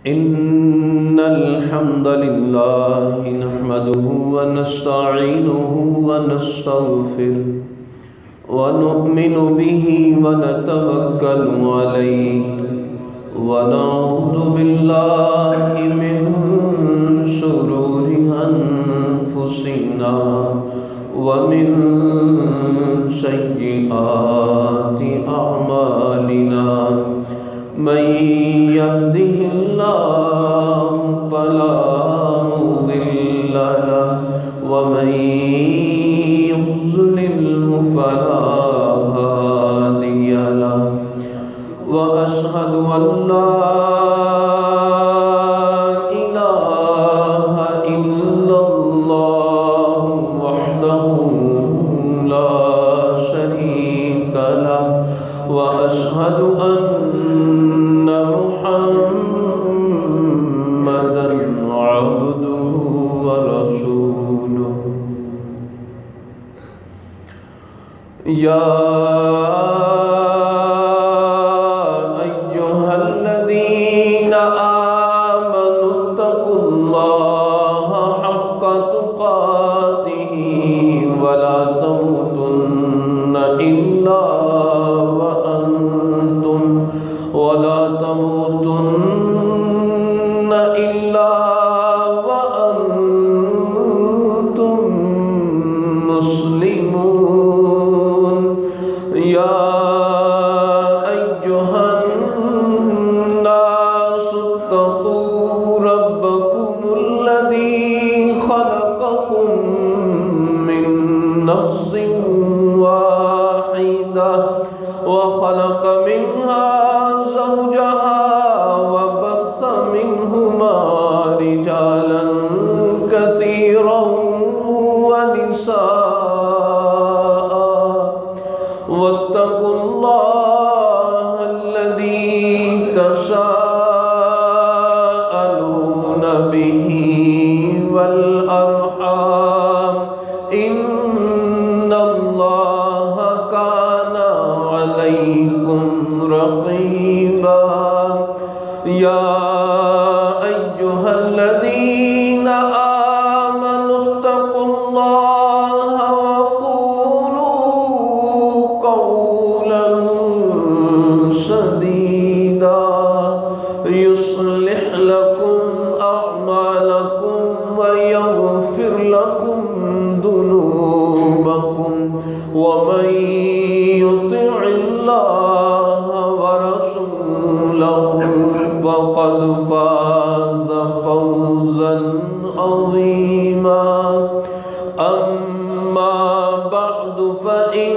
إن الحمد لله نحمده ونستعينه ونستغفره ونؤمن به ونتوكل عليه ونعوذ بالله من شرور أنفسنا ومن سيئات أعمالنا من يهده الله فلا مضل له ومن يضلله فلا هادي له وأشهد أن لا إله إلا الله وحده لا شريك له وأشهد أن محمدا عبده ورسوله يا أيها الذين آمنوا اتقوا الله حق تقاته ولا تموتن إلا وأنتم مسلمون يا أيها الناس اتقوا ربكم الذي خلقكم من نفس واحدة وخلق منها زوجها وبث منهما رجالا كثيرا ونساء واتقوا الله الذي تساءلون به والأرحام إن الله كان عليكم رقيبا يا أيها الذين آمنوا اتقوا الله وقولوا قولا سديدا يصلح لكم أعمالكم ويغفر لكم ذنوبكم ومن يطع الله ورسوله فقد فاز فوزا عظيما أما بعد فإن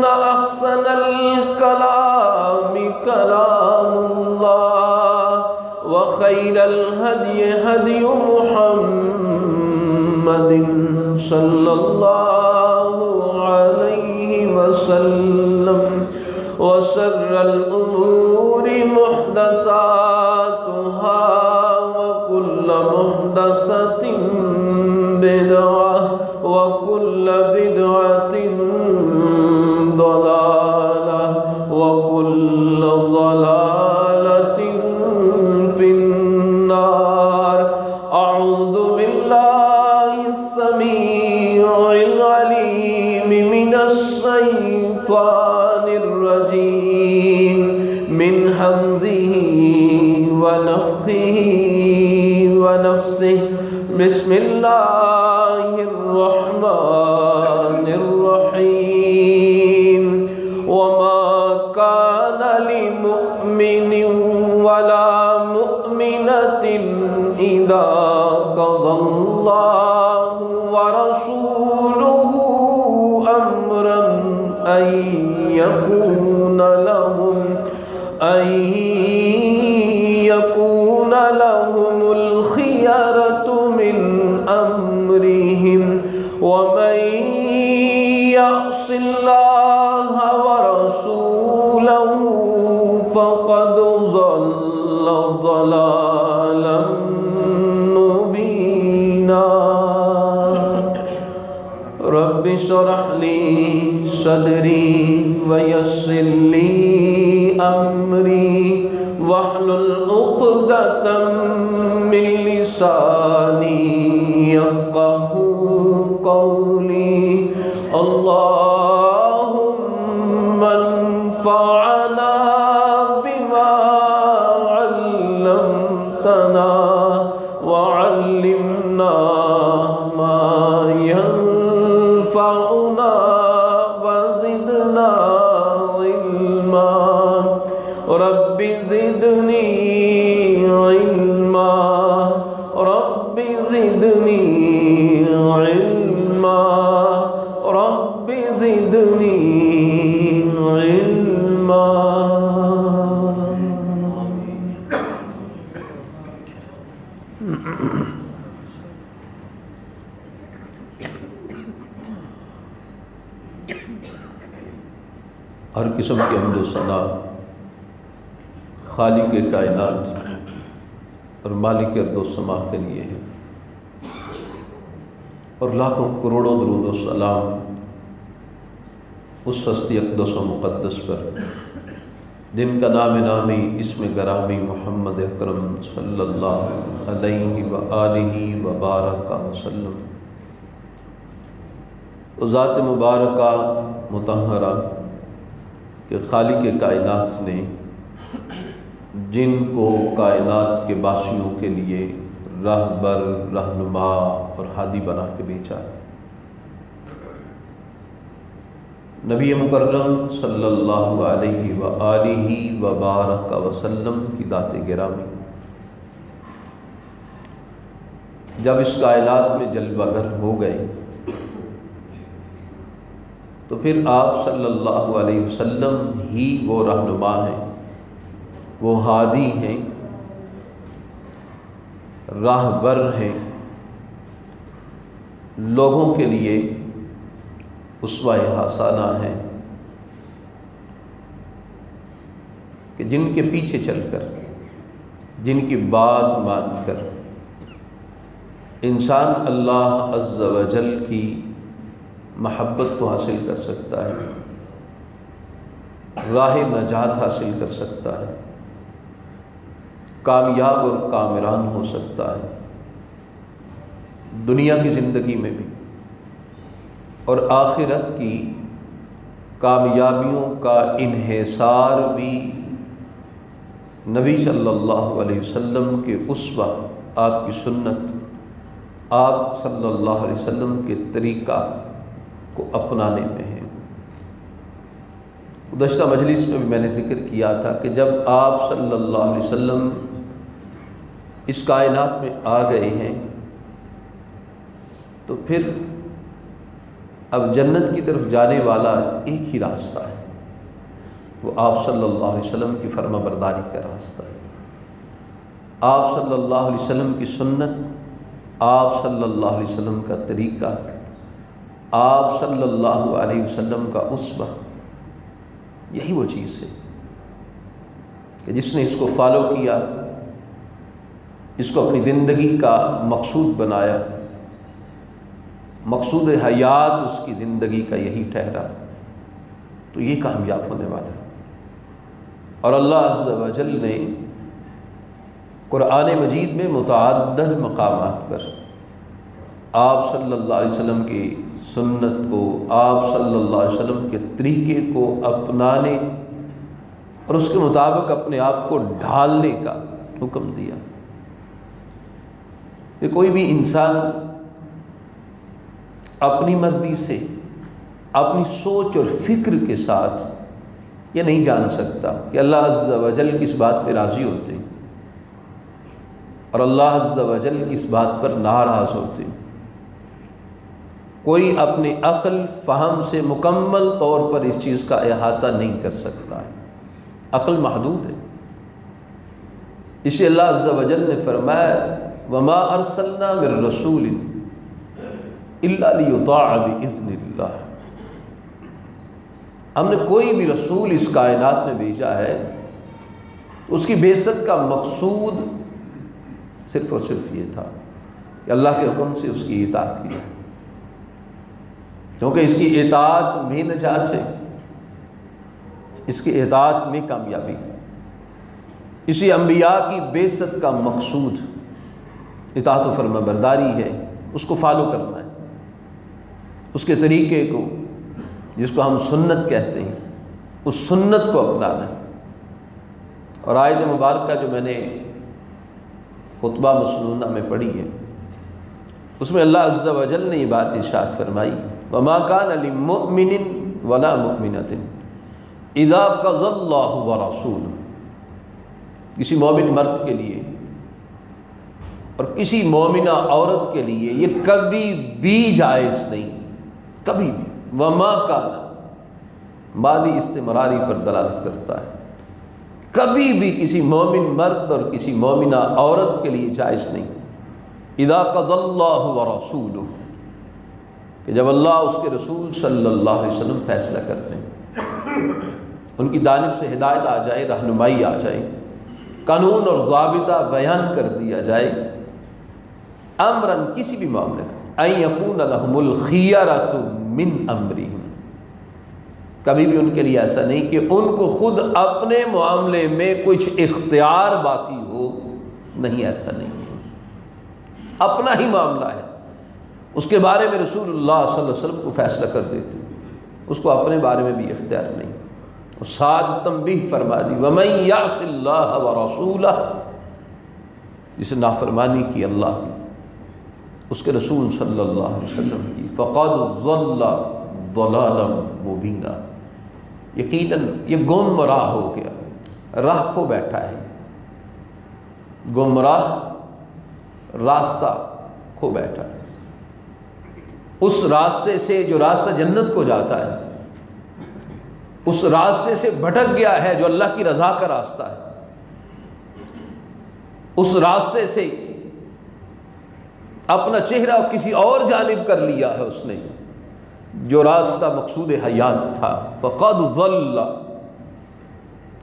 أحسن الكلام كلام الله وخير الهدي هدي محمد صلى الله عليه وسلم وشر الأمور محدثاتها وكل محدثة بدعة وكل بدعة ضلالة وكل ضلالة في النار أعوذ بالله السميع العليم من الشيطان الرجيم من همزه ونفخه ونفسه بسم الله الرحمن الرحيم وما كان لمؤمن ولا مؤمنة إذا قضى الله ورسوله أمرا أن يكون لهم الخيرة من أمرهم ومن يعص الله ورسوله فقد ضل ضلالا مبينا رب اشرح لي صدري ويسر لي أمري واحلل عقدة من لساني يفقهوا قولي اللهم انفعنا بما علمتنا وعلمنا ما ينفعنا وزدنا علما رب زدني علما رب زدني علما رب زدني علما. ہر قسم کی حمد و ثنا خالق کائنات اور مالک ارض و سما کے لیے ہے، اور لاکھوں کروڑوں درود و سلام اس ہستی اقدس و مقدس پر جن کا نام نامی اسم گرامی محمد اکرم صلی اللہ علیہ وآلہ وبارک وسلم. وہ ذات مبارکہ مطہرہ کہ خالق کائنات نے جن کو کائنات کے باشیوں کے لیے راہبر، رہنما اور ہادی بنا کے بھیجا، نبی مکرم صلی اللہ علیہ وآلہ وبارک وسلم کی ذات گرامی جب اس کائنات میں جلوہ گر ہو گئے تو پھر آپ صلی اللہ علیہ وسلم ہی وہ رہنما ہیں، وہ ہادی ہیں، راہبر ہیں، لوگوں کے لیے اسوہ حسنہ ہیں کہ جن کے پیچھے چل کر، جن کی بات مان کر انسان اللہ عز و جل کی محبت کو حاصل کر سکتا ہے، راہ نجات حاصل کر سکتا ہے، کامیاب اور کامران ہو سکتا ہے دنیا کی زندگی میں بھی، اور آخرت کی کامیابیوں کا انحصار بھی نبی صلی اللہ علیہ وسلم کے اسوہ، آپ کی سنت، آپ صلی اللہ علیہ وسلم کے طریقہ کو اپنانے میں ہے. گزشتہ مجلس میں بھی میں نے ذکر کیا تھا کہ جب آپ صلی اللہ علیہ وسلم اس کائنات میں آ گئے ہیں تو پھر اب جنت کی طرف جانے والا ایک ہی راستہ ہے، وہ آپ صلی اللہ علیہ وسلم کی فرما برداری کا راستہ ہے. آپ صلی اللہ علیہ وسلم کی سنت، آپ صلی اللہ علیہ وسلم کا طریقہ، آپ صلی اللہ علیہ وسلم کا اسوہ، یہی وہ چیز ہے کہ جس نے اس کو فالو کیا، اس کو اپنی زندگی کا مقصود بنایا، مقصود حیات اس کی زندگی کا یہی ٹھہرا، تو یہ کامیاب ہونے والا ہے. اور اللہ عز و جل نے قرآن مجید میں متعدد مقامات پر آپ صلی اللہ علیہ وسلم کی سنت کو، آپ صلی اللہ علیہ وسلم کے طریقے کو اپنانے اور اس کے مطابق اپنے آپ کو ڈھالنے کا حکم دیا کہ کوئی بھی انسان اپنی مرضی سے، اپنی سوچ اور فکر کے ساتھ یہ نہیں جان سکتا کہ اللہ عز و جل کس بات پہ راضی ہوتے ہیں اور اللہ عز و جل کس بات پر ناراض ہوتے ہیں. کوئی اپنے عقل فہم سے مکمل طور پر اس چیز کا احاطہ نہیں کر سکتا ہے، عقل محدود ہے. اسے اللہ عز و جل نے فرمایا وَمَا أَرْسَلْنَا مِن رَّسُولٍ إِلَّا لِيُطَاعَ بِإِذْنِ اللَّهِ. ہم نے کوئی بھی رسول اس کائنات میں بھیجا ہے، اس کی بعثت کا مقصود صرف اور صرف یہ تھا کہ اللہ کے حکم سے اس کی اطاعت کی، کیونکہ اس کی اطاعت میں نجات ہے، اس کی اطاعت میں کامیابی ہے. اسی انبیاء کی بعثت کا مقصود اطاعت و فرما برداری ہے، اس کو فالو کرنا ہے، اس کے طریقے کو جس کو ہم سنت کہتے ہیں اس سنت کو اپنانا ہے۔ اور آیت مبارکہ جو میں نے خطبہ مسنونہ میں پڑھی ہے اس میں اللہ عز و جل نے یہ بات ارشاد فرمائی، وما كان لمؤمن ولا مؤمنة اذا قضى الله ورسوله، کسی مومن مرد کے لیے اور کسی مومنہ عورت کے لیے یہ کبھی بھی جائز نہیں، کبھی بھی، وما كان ماضی استمراری پر دلالت کرتا ہے، کبھی بھی کسی مومن مرد اور کسی مومنہ عورت کے لیے جائز نہیں، اذا قضى الله ورسوله، کہ جب اللہ اس کے رسول صلی اللہ علیہ وسلم فیصلہ کرتے ہیں، ان کی جانب سے ہدایت آ جائے، رہنمائی آ جائے، قانون اور ضابطہ بیان کر دیا جائے، امراً کسی بھی معاملے کا، ان یکون لہم الخیرۃ من امرہم، کبھی بھی ان کے لیے ایسا نہیں کہ ان کو خود اپنے معاملے میں کچھ اختیار باقی ہو، نہیں، ایسا نہیں ہے، اپنا ہی معاملہ ہے، اس کے بارے میں رسول اللہ صلی اللہ علیہ وسلم کو فیصلہ کر دیتے ہیں، اس کو اپنے بارے میں بھی اختیار نہیں۔ اور ساتھ تنبیہ فرما دی، وَمَن يَعْصِ اللَّهَ وَرَسُولَهُ، جس نے نافرمانی کی اللہ کی، اس کے رسول صلی اللہ علیہ وسلم کی، فَقَدْ ضَلَّ ضَلَالًا مُبِينًا، یقیناً یہ گمراہ ہو گیا، راہ کھو بیٹھا ہے، گمراہ راستہ کھو بیٹھا ہے، اس راستے سے جو راستہ جنت کو جاتا ہے، اس راستے سے بھٹک گیا ہے جو اللہ کی رضا کا راستہ ہے، اس راستے سے اپنا چہرہ کسی اور جانب کر لیا ہے اس نے، جو راستہ مقصود حیات تھا، فقد ضل،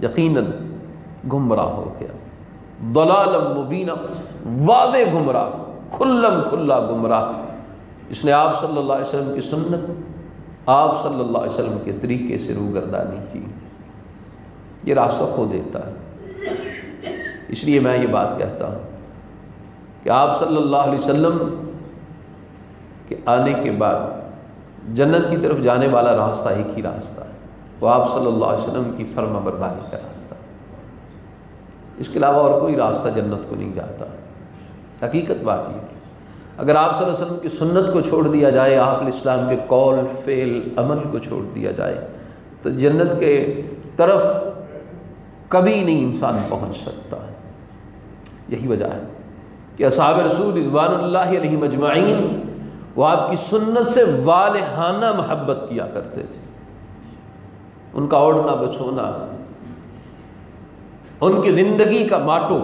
یقیناً گمراہ ہو گیا، ضلالا مبینا، واضح گمراہ، کھلم کھلا گمراہ، اس نے آپ صلی اللہ علیہ وسلم کی سنت، آپ صلی اللہ علیہ وسلم کے طریقے سے روگردانی کی، یہ راستہ کھو دیتا ہے۔ اس لیے میں یہ بات کہتا ہوں کہ آپ صلی اللہ علیہ وسلم کے آنے کے بعد جنت کی طرف جانے والا راستہ ایک ہی راستہ ہے، وہ آپ صلی اللہ علیہ وسلم کی فرما برداری کا راستہ ہے، اس کے علاوہ اور کوئی راستہ جنت کو نہیں جاتا۔ حقیقت بات یہ ہے، اگر آپ صلی اللہ علیہ وسلم کی سنت کو چھوڑ دیا جائے، آپ علیہ السلام کے قول فعل عمل کو چھوڑ دیا جائے تو جنت کے طرف کبھی نہیں انسان پہنچ سکتا ہے۔ یہی وجہ ہے کہ اصحاب رسول رضوان اللہ علیہم اجمعین وہ آپ کی سنت سے والہانہ محبت کیا کرتے تھے، ان کا اوڑھنا بچھونا، ان کی زندگی کا ماٹو،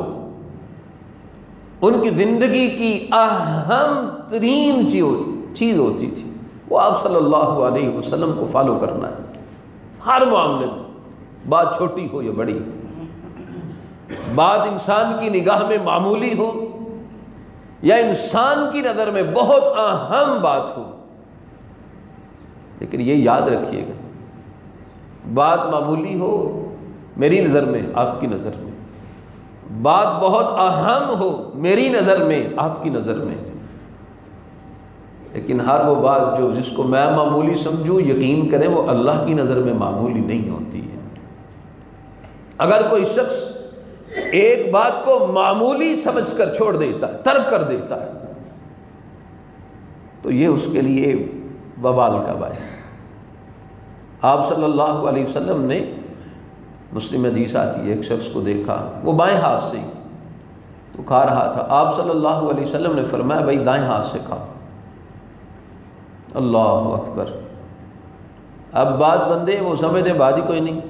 ان کی زندگی کی اہم ترین چیز ہوتی تھی وہ آپ صلی اللہ علیہ وسلم کو فالو کرنا ہے، ہر معاملے میں، بات چھوٹی ہو یا بڑی، بات انسان کی نگاہ میں معمولی ہو یا انسان کی نظر میں بہت اہم بات ہو، لیکن یہ یاد رکھیے گا، بات معمولی ہو میری نظر میں، آپ کی نظر میں، بات بہت اہم ہو میری نظر میں، آپ کی نظر میں، لیکن ہر وہ بات جو جس کو میں معمولی سمجھوں، یقین کریں وہ اللہ کی نظر میں معمولی نہیں ہوتی ہے۔ اگر کوئی شخص ایک بات کو معمولی سمجھ کر چھوڑ دیتا ہے، ترک کر دیتا ہے، تو یہ اس کے لیے وبال کا باعث ہے۔ آپ صلی اللہ علیہ وسلم نے، مسلم حدیث آتی ہے، ایک شخص کو دیکھا، وہ بائیں ہاتھ سے وہ کھا رہا تھا، آپ صلی اللہ علیہ وسلم نے فرمایا بھائی دائیں ہاتھ سے کھاؤ۔ اللہ اکبر، اب بات بندے وہ سمجھتے بات ہی کوئی نہیں،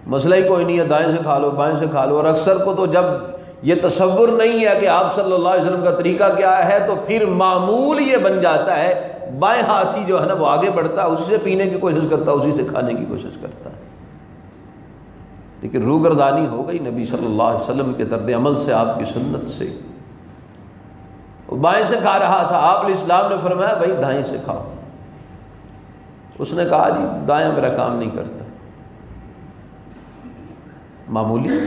مسئلہ ہی کوئی نہیں ہے، دائیں سے کھا لو بائیں سے کھا لو، اور اکثر کو تو جب یہ تصور نہیں ہے کہ آپ صلی اللہ علیہ وسلم کا طریقہ کیا ہے تو پھر معمول یہ بن جاتا ہے، بائیں ہاتھ ہی جو ہے نا وہ آگے بڑھتا ہے، اسی سے پینے کی کوشش کرتا ہے، اسی سے کھانے کی کوشش کرتا ہے، لیکن روگردانی ہو گئی نبی صلی اللہ علیہ وسلم کے طرز عمل سے، آپ کی سنت سے۔ وہ بائیں سے کھا رہا تھا، آپ علیہ السلام نے فرمایا بھائی دائیں سے کھاؤ، اس نے کہا جی دائیں میرا کام نہیں کرتا، معمولی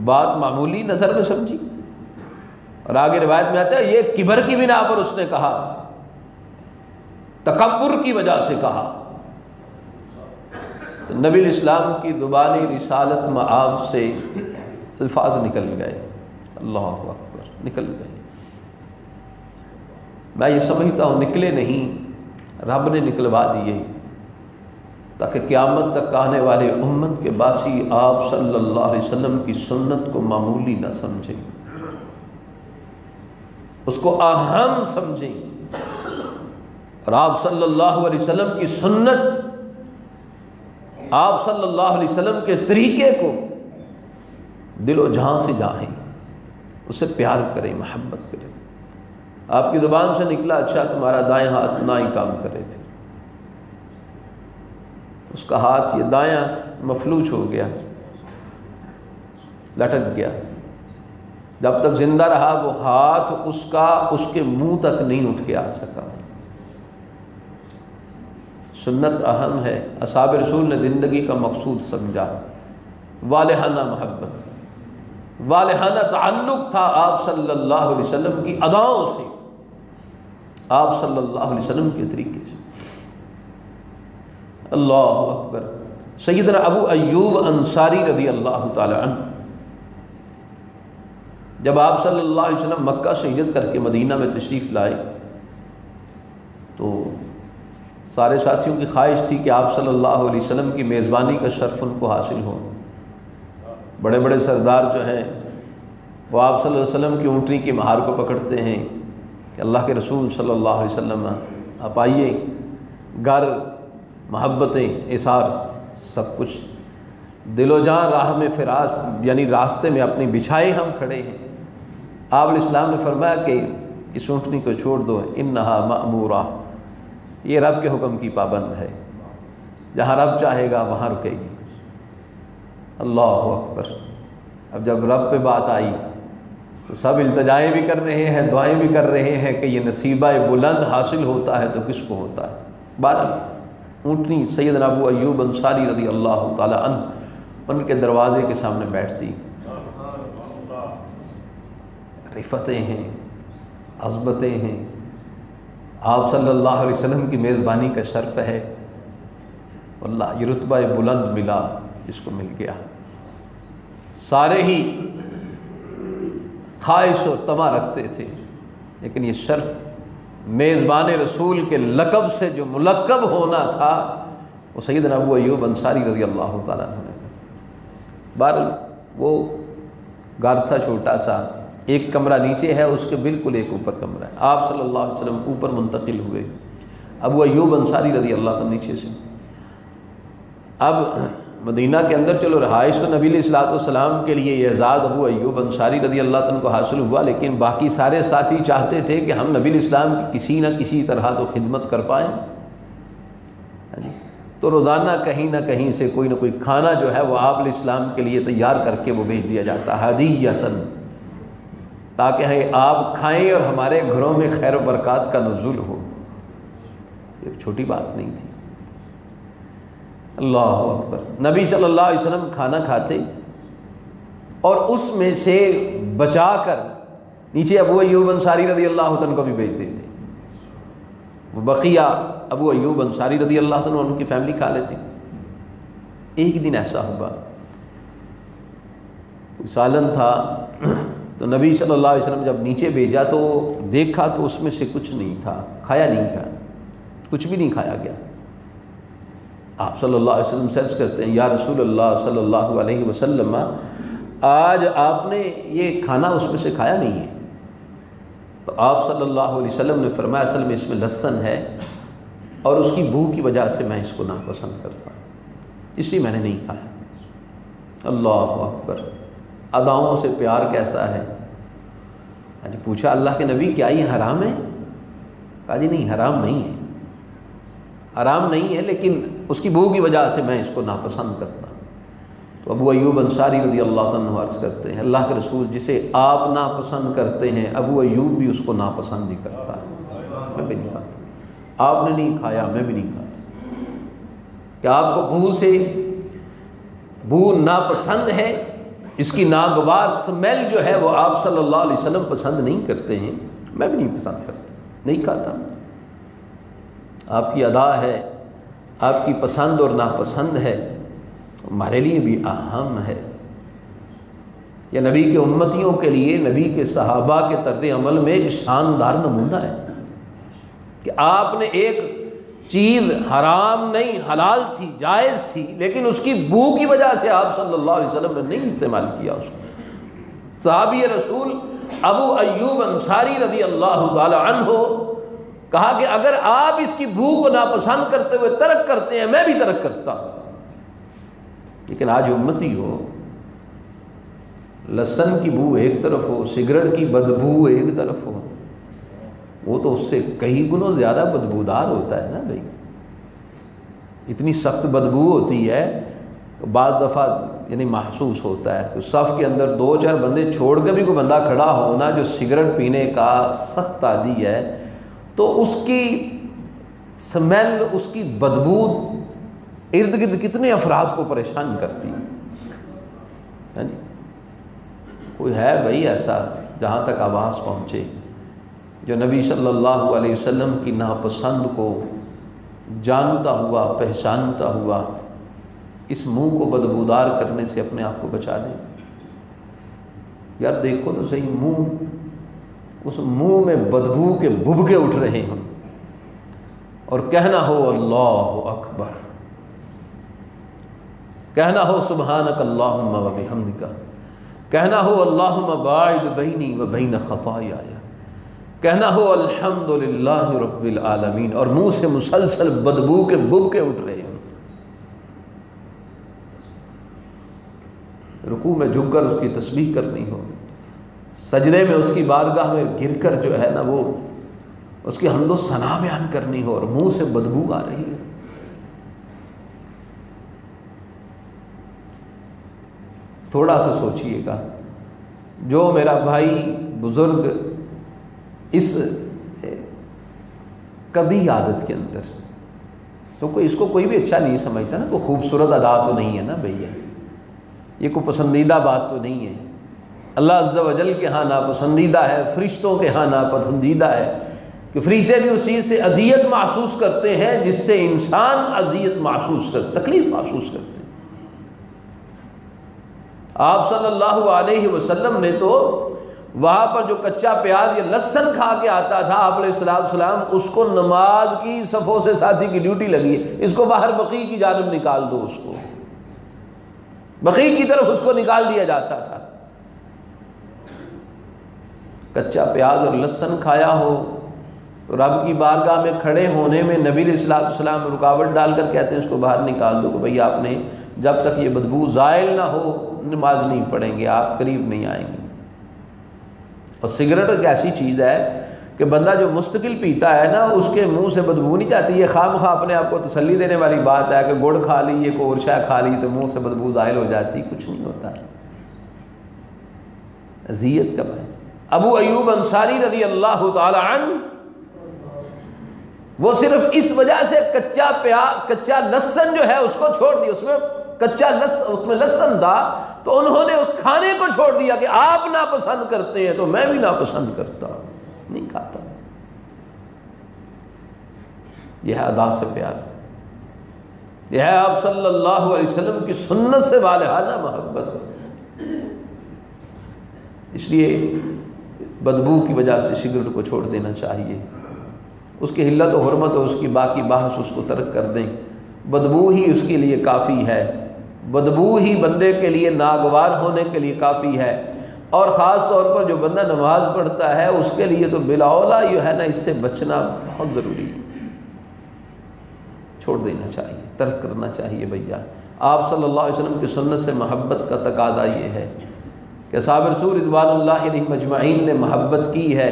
بات معمولی نظر میں سمجھی، اور آگے روایت میں آتا ہے یہ کبر کی بنا پر اس نے کہا، تکبر کی وجہ سے کہا۔ تو نبی الاسلام کی زبانی رسالت معاب سے الفاظ نکل گئے، اللہ اکبر، نکل گئے۔ میں یہ سمجھتا ہوں نکلے نہیں، رب نے نکلوا دیے تاکہ قیامت تک آنے والے امت کے باسی آپ صلی اللہ علیہ وسلم کی سنت کو معمولی نہ سمجھیں، اس کو اہم سمجھیں، اور آپ صلی اللہ علیہ وسلم کی سنت، آپ صلی اللہ علیہ وسلم کے طریقے کو دل و جہاں سے جاہیں، اس سے پیار کریں، محبت کریں۔ آپ کی زبان سے نکلا اچھا تمہارا دائیں ہاتھ نہ ہی کام کرے، پھر اس کا ہاتھ یہ دایاں مفلوج ہو گیا، لٹک گیا، جب تک زندہ رہا وہ ہاتھ اس کے منہ تک نہیں اٹھ کے آ سکا۔ سنت اہم ہے، اصحاب رسول نے زندگی کا مقصود سمجھا، والہانہ محبت، والہانہ تعلق تھا آپ صلی اللہ علیہ وسلم کی اداؤں سے، آپ صلی اللہ علیہ وسلم کے طریقے سے۔ اللہ اکبر۔ سیدنا ابو ایوب انصاری رضی اللہ تعالی عنہ جب آپ صلی اللہ علیہ وسلم مکہ سے ہجرت کر کے مدینہ میں تشریف لائے تو سارے ساتھیوں کی خواہش تھی کہ آپ صلی اللہ علیہ وسلم کی میزبانی کا شرف ان کو حاصل ہو۔ بڑے بڑے سردار جو ہیں وہ آپ صلی اللہ علیہ وسلم کی اونٹنی کی مہار کو پکڑتے ہیں کہ اللہ کے رسول صلی اللہ علیہ وسلم آپ آئیے، گھر، محبتیں، اثار، سب کچھ دل و جان راہ میں فراز یعنی راستے میں اپنی بچھائے ہم کھڑے ہیں۔ آپ علیہ السلام نے فرمایا کہ اس اونٹنی کو چھوڑ دو، انہا مأمورہ، یہ رب کے حکم کی پابند ہے، جہاں رب چاہے گا وہاں رکے گی۔ اللہ اکبر۔ اب جب رب پہ بات آئی تو سب التجائیں بھی کر رہے ہیں، دعائیں بھی کر رہے ہیں کہ یہ نصیبہ بلند حاصل ہوتا ہے تو کس کو ہوتا ہے۔ بہرحال اونٹنی سیدنا ابو ایوب انصاری رضی اللہ تعالی عنہ ان کے دروازے کے سامنے بیٹھتی، رفتیں ہیں، عظمتیں ہیں، آپ صلی اللہ علیہ وسلم کی میزبانی کا شرف ہے، واللہ یہ رتبہ بلند ملا جس کو مل گیا۔ سارے ہی خواہش اور طمع رکھتے تھے، لیکن یہ شرف میزبان رسول کے لقب سے جو ملقب ہونا تھا وہ سیدنا ابو ایوب انصاری رضی اللہ تعالیٰ عنہ نے۔ بہرحال وہ گھر تھا چھوٹا سا، ایک کمرہ نیچے ہے، اس کے بالکل ایک اوپر کمرہ ہے۔ آپ صلی اللہ علیہ وسلم اوپر منتقل ہوئے، ابو ایوب انصاری رضی اللہ تعالیٰ نیچے سے۔ اب مدینہ کے اندر چلو رہائش تو نبی علیہ الصلوۃ والسلام کے لیے یہ اعزاز ابو ایوب انصاری رضی اللہ عنہ کو حاصل ہوا، لیکن باقی سارے ساتھی چاہتے تھے کہ ہم نبی علیہ السلام کی کسی نہ کسی طرح تو خدمت کر پائیں۔ تو روزانہ کہیں نہ کہیں سے کوئی نہ کوئی کھانا جو ہے وہ آپ علیہ السلام کے لیے تیار کر کے وہ بھیج دیا جاتا ہدیۃً، تاکہ آپ کھائیں اور ہمارے گھروں میں خیر و برکات کا نزول ہو۔ یہ چھوٹی بات نہیں تھی۔ اللہ اکبر۔ نبی صلی اللہ علیہ وسلم کھانا کھاتے اور اس میں سے بچا کر نیچے ابو ایوب انصاری رضی اللہ عنہ کو بھی بھیج دیتے، وہ بقیہ ابو ایوب انصاری رضی اللہ عنہ ان کی فیملی کھا لیتی۔ ایک دن ایسا ہوا، سالن تھا تو نبی صلی اللہ علیہ وسلم جب نیچے بھیجا تو دیکھا تو اس میں سے کچھ نہیں تھا، کھایا نہیں گیا، کچھ بھی نہیں کھایا گیا۔ آپ صلی اللہ علیہ وسلم سرچ کرتے ہیں، یا رسول اللہ صلی اللہ علیہ وسلم آج آپ نے یہ کھانا اس میں سے کھایا نہیں ہے؟ تو آپ صلی اللہ علیہ وسلم نے فرمایا اصل میں اس میں لہسن ہے اور اس کی بو کی وجہ سے میں اس کو ناپسند کرتا ہوں، اس لیے میں نے نہیں کھایا۔ اللہ اکبر۔ اداؤں سے پیار کیسا ہے۔ آج پوچھا اللہ کے نبی کیا یہ حرام ہے؟ کہا جی نہیں، حرام نہیں ہے، حرام نہیں ہے، لیکن اس کی بو کی وجہ سے میں اس کو ناپسند کرتا ہوں۔ تو ابو ایوب انصاری رضی اللہ عنہ عرض کرتے ہیں اللہ کے رسول جسے آپ ناپسند کرتے ہیں ابو ایوب بھی اس کو ناپسند ہی کرتا ہے، میں بھی نہیں کھاتا۔ آپ نے نہیں کھایا، میں بھی نہیں کھاتا۔ کہ آپ کو بو سے بو ناپسند ہے، اس کی ناگوار سمیل جو ہے وہ آپ صلی اللہ علیہ وسلم پسند نہیں کرتے ہیں، میں بھی نہیں پسند کرتا، نہیں کھاتا۔ آپ کی ادا ہے، آپ کی پسند اور ناپسند ہے، ہمارے لیے بھی اہم ہے۔ یہ نبی کے امتیوں کے لیے، نبی کے صحابہ کے طرز عمل میں ایک شاندار نمونہ ہے کہ آپ نے ایک چیز حرام نہیں، حلال تھی، جائز تھی، لیکن اس کی بو کی وجہ سے آپ صلی اللہ علیہ وسلم نے نہیں استعمال کیا اس کو۔ صحابی رسول ابو ایوب انصاری رضی اللہ تعالی عنہ کہا کہ اگر آپ اس کی بو کو ناپسند کرتے ہوئے ترک کرتے ہیں، میں بھی ترک کرتا ہوں۔ لیکن آج امتی ہو، لہسن کی بو ایک طرف ہو، سگریٹ کی بدبو ایک طرف ہو، وہ تو اس سے کئی گنوں زیادہ بدبودار ہوتا ہے نا بھائی۔ اتنی سخت بدبو ہوتی ہے، بعض دفعہ یعنی محسوس ہوتا ہے کہ صف کے اندر 2-4 بندے چھوڑ کے بھی کوئی بندہ کھڑا ہونا جو سگریٹ پینے کا سخت عادی ہے، تو اس کی سمیل، اس کی بدبو ارد گرد کتنے افراد کو پریشان کرتی ہے۔ کوئی ہے بھائی ایسا جہاں تک آواز پہنچے جو نبی صلی اللہ علیہ وسلم کی ناپسند کو جانتا ہوا، پہچانتا ہوا، اس منہ کو بدبودار کرنے سے اپنے آپ کو بچا لے؟ یار دیکھو تو صحیح، منہ، اس منہ میں بدبو کے بھبکے اٹھ رہے ہوں، اور کہنا ہو اللہ اکبر، کہنا ہو سبحانک اللہم و بحمدک، کہنا ہو اللہم باعد بینی و بین خطایایا، کہنا ہو الحمدللہ رب العالمین، اور منہ سے مسلسل بدبو کے بھبکے اٹھ رہے ہیں۔ رکوع میں جھک کر اس کی تسبیح کرنی ہو، سجدے میں اس کی بارگاہ میں گر کر جو ہے نا وہ اس کی حمد و ثنا بیان کرنی ہو، اور منہ سے بدبو آ رہی ہے۔ تھوڑا سا سوچئے گا، جو میرا بھائی بزرگ اس کبھی عادت کے اندر، تو کوئی اس کو کوئی بھی اچھا نہیں سمجھتا نا، کوئی خوبصورت ادا تو نہیں ہے نا بھیا، یہ کوئی پسندیدہ بات تو نہیں ہے، اللہ عز و جل کے ہاں ناپسندیدہ ہے، فرشتوں کے ہاں ناپسندیدہ ہے، کہ فرشتے بھی اس چیز سے اذیت محسوس کرتے ہیں جس سے انسان اذیت محسوس کرتے، تکلیف محسوس کرتے ہیں۔ آپ صلی اللہ علیہ وسلم نے تو وہاں پر جو کچا پیاز یا لہسن کھا کے آتا تھا، آپ علیہ السلام اس کو نماز کی صفوں سے ساتھی کی ڈیوٹی لگی ہے، اس کو باہر بقیع کی جانب نکال دو، اس کو بقیع کی طرف اس کو نکال دیا جاتا تھا۔ کچا پیاز اور لہسن کھایا ہو تو رب کی بارگاہ میں کھڑے ہونے میں نبی علیہ السلام رکاوٹ ڈال کر کہتے ہیں اس کو باہر نکال دو کہ بھئی آپ نے جب تک یہ بدبو زائل نہ ہو نماز نہیں پڑھیں گے، آپ قریب نہیں آئیں گے۔ اور سگریٹ ایک ایسی چیز ہے کہ بندہ جو مستقل پیتا ہے نا، اس کے منہ سے بدبو نہیں جاتی، یہ خواہ مخواہ اپنے آپ کو تسلی دینے والی بات ہے کہ گڑ کھا لی، یہ کوئی اور شے کھا لی تو منہ سے بدبو ظاہر ہو جاتی، کچھ نہیں ہوتا ہے، اذیت کا باعث۔ ابو ایوب انصاری رضی اللہ تعالی عنہ وہ صرف اس وجہ سے کچا پیاز، کچا لہسن جو ہے اس کو چھوڑ دیا، اس میں لہسن تھا تو انہوں نے اس کھانے کو چھوڑ دیا کہ آپ ناپسند کرتے ہیں تو میں بھی ناپسند کرتا ہوں، نہیں کھاتا۔ یہ ہے ادا سے پیار، یہ ہے آپ صلی اللہ علیہ وسلم کی سنت سے والہانہ محبت۔ اس لیے بدبو کی وجہ سے سگریٹ کو چھوڑ دینا چاہیے، اس کی حلت و حرمت اور اس کی باقی بحث اس کو ترک کر دیں، بدبو ہی اس کے لیے کافی ہے، بدبو ہی بندے کے لیے ناگوار ہونے کے لیے کافی ہے، اور خاص طور پر جو بندہ نماز پڑھتا ہے اس کے لیے تو بلاولا یہ ہے نا، اس سے بچنا بہت ضروری ہے، چھوڑ دینا چاہیے، ترک کرنا چاہیے بھیا۔ آپ صلی اللہ علیہ وسلم کی سنت سے محبت کا تقاضا یہ ہے کہ اصحاب رسول رضوان اللہ علیہم اجمعین نے محبت کی ہے،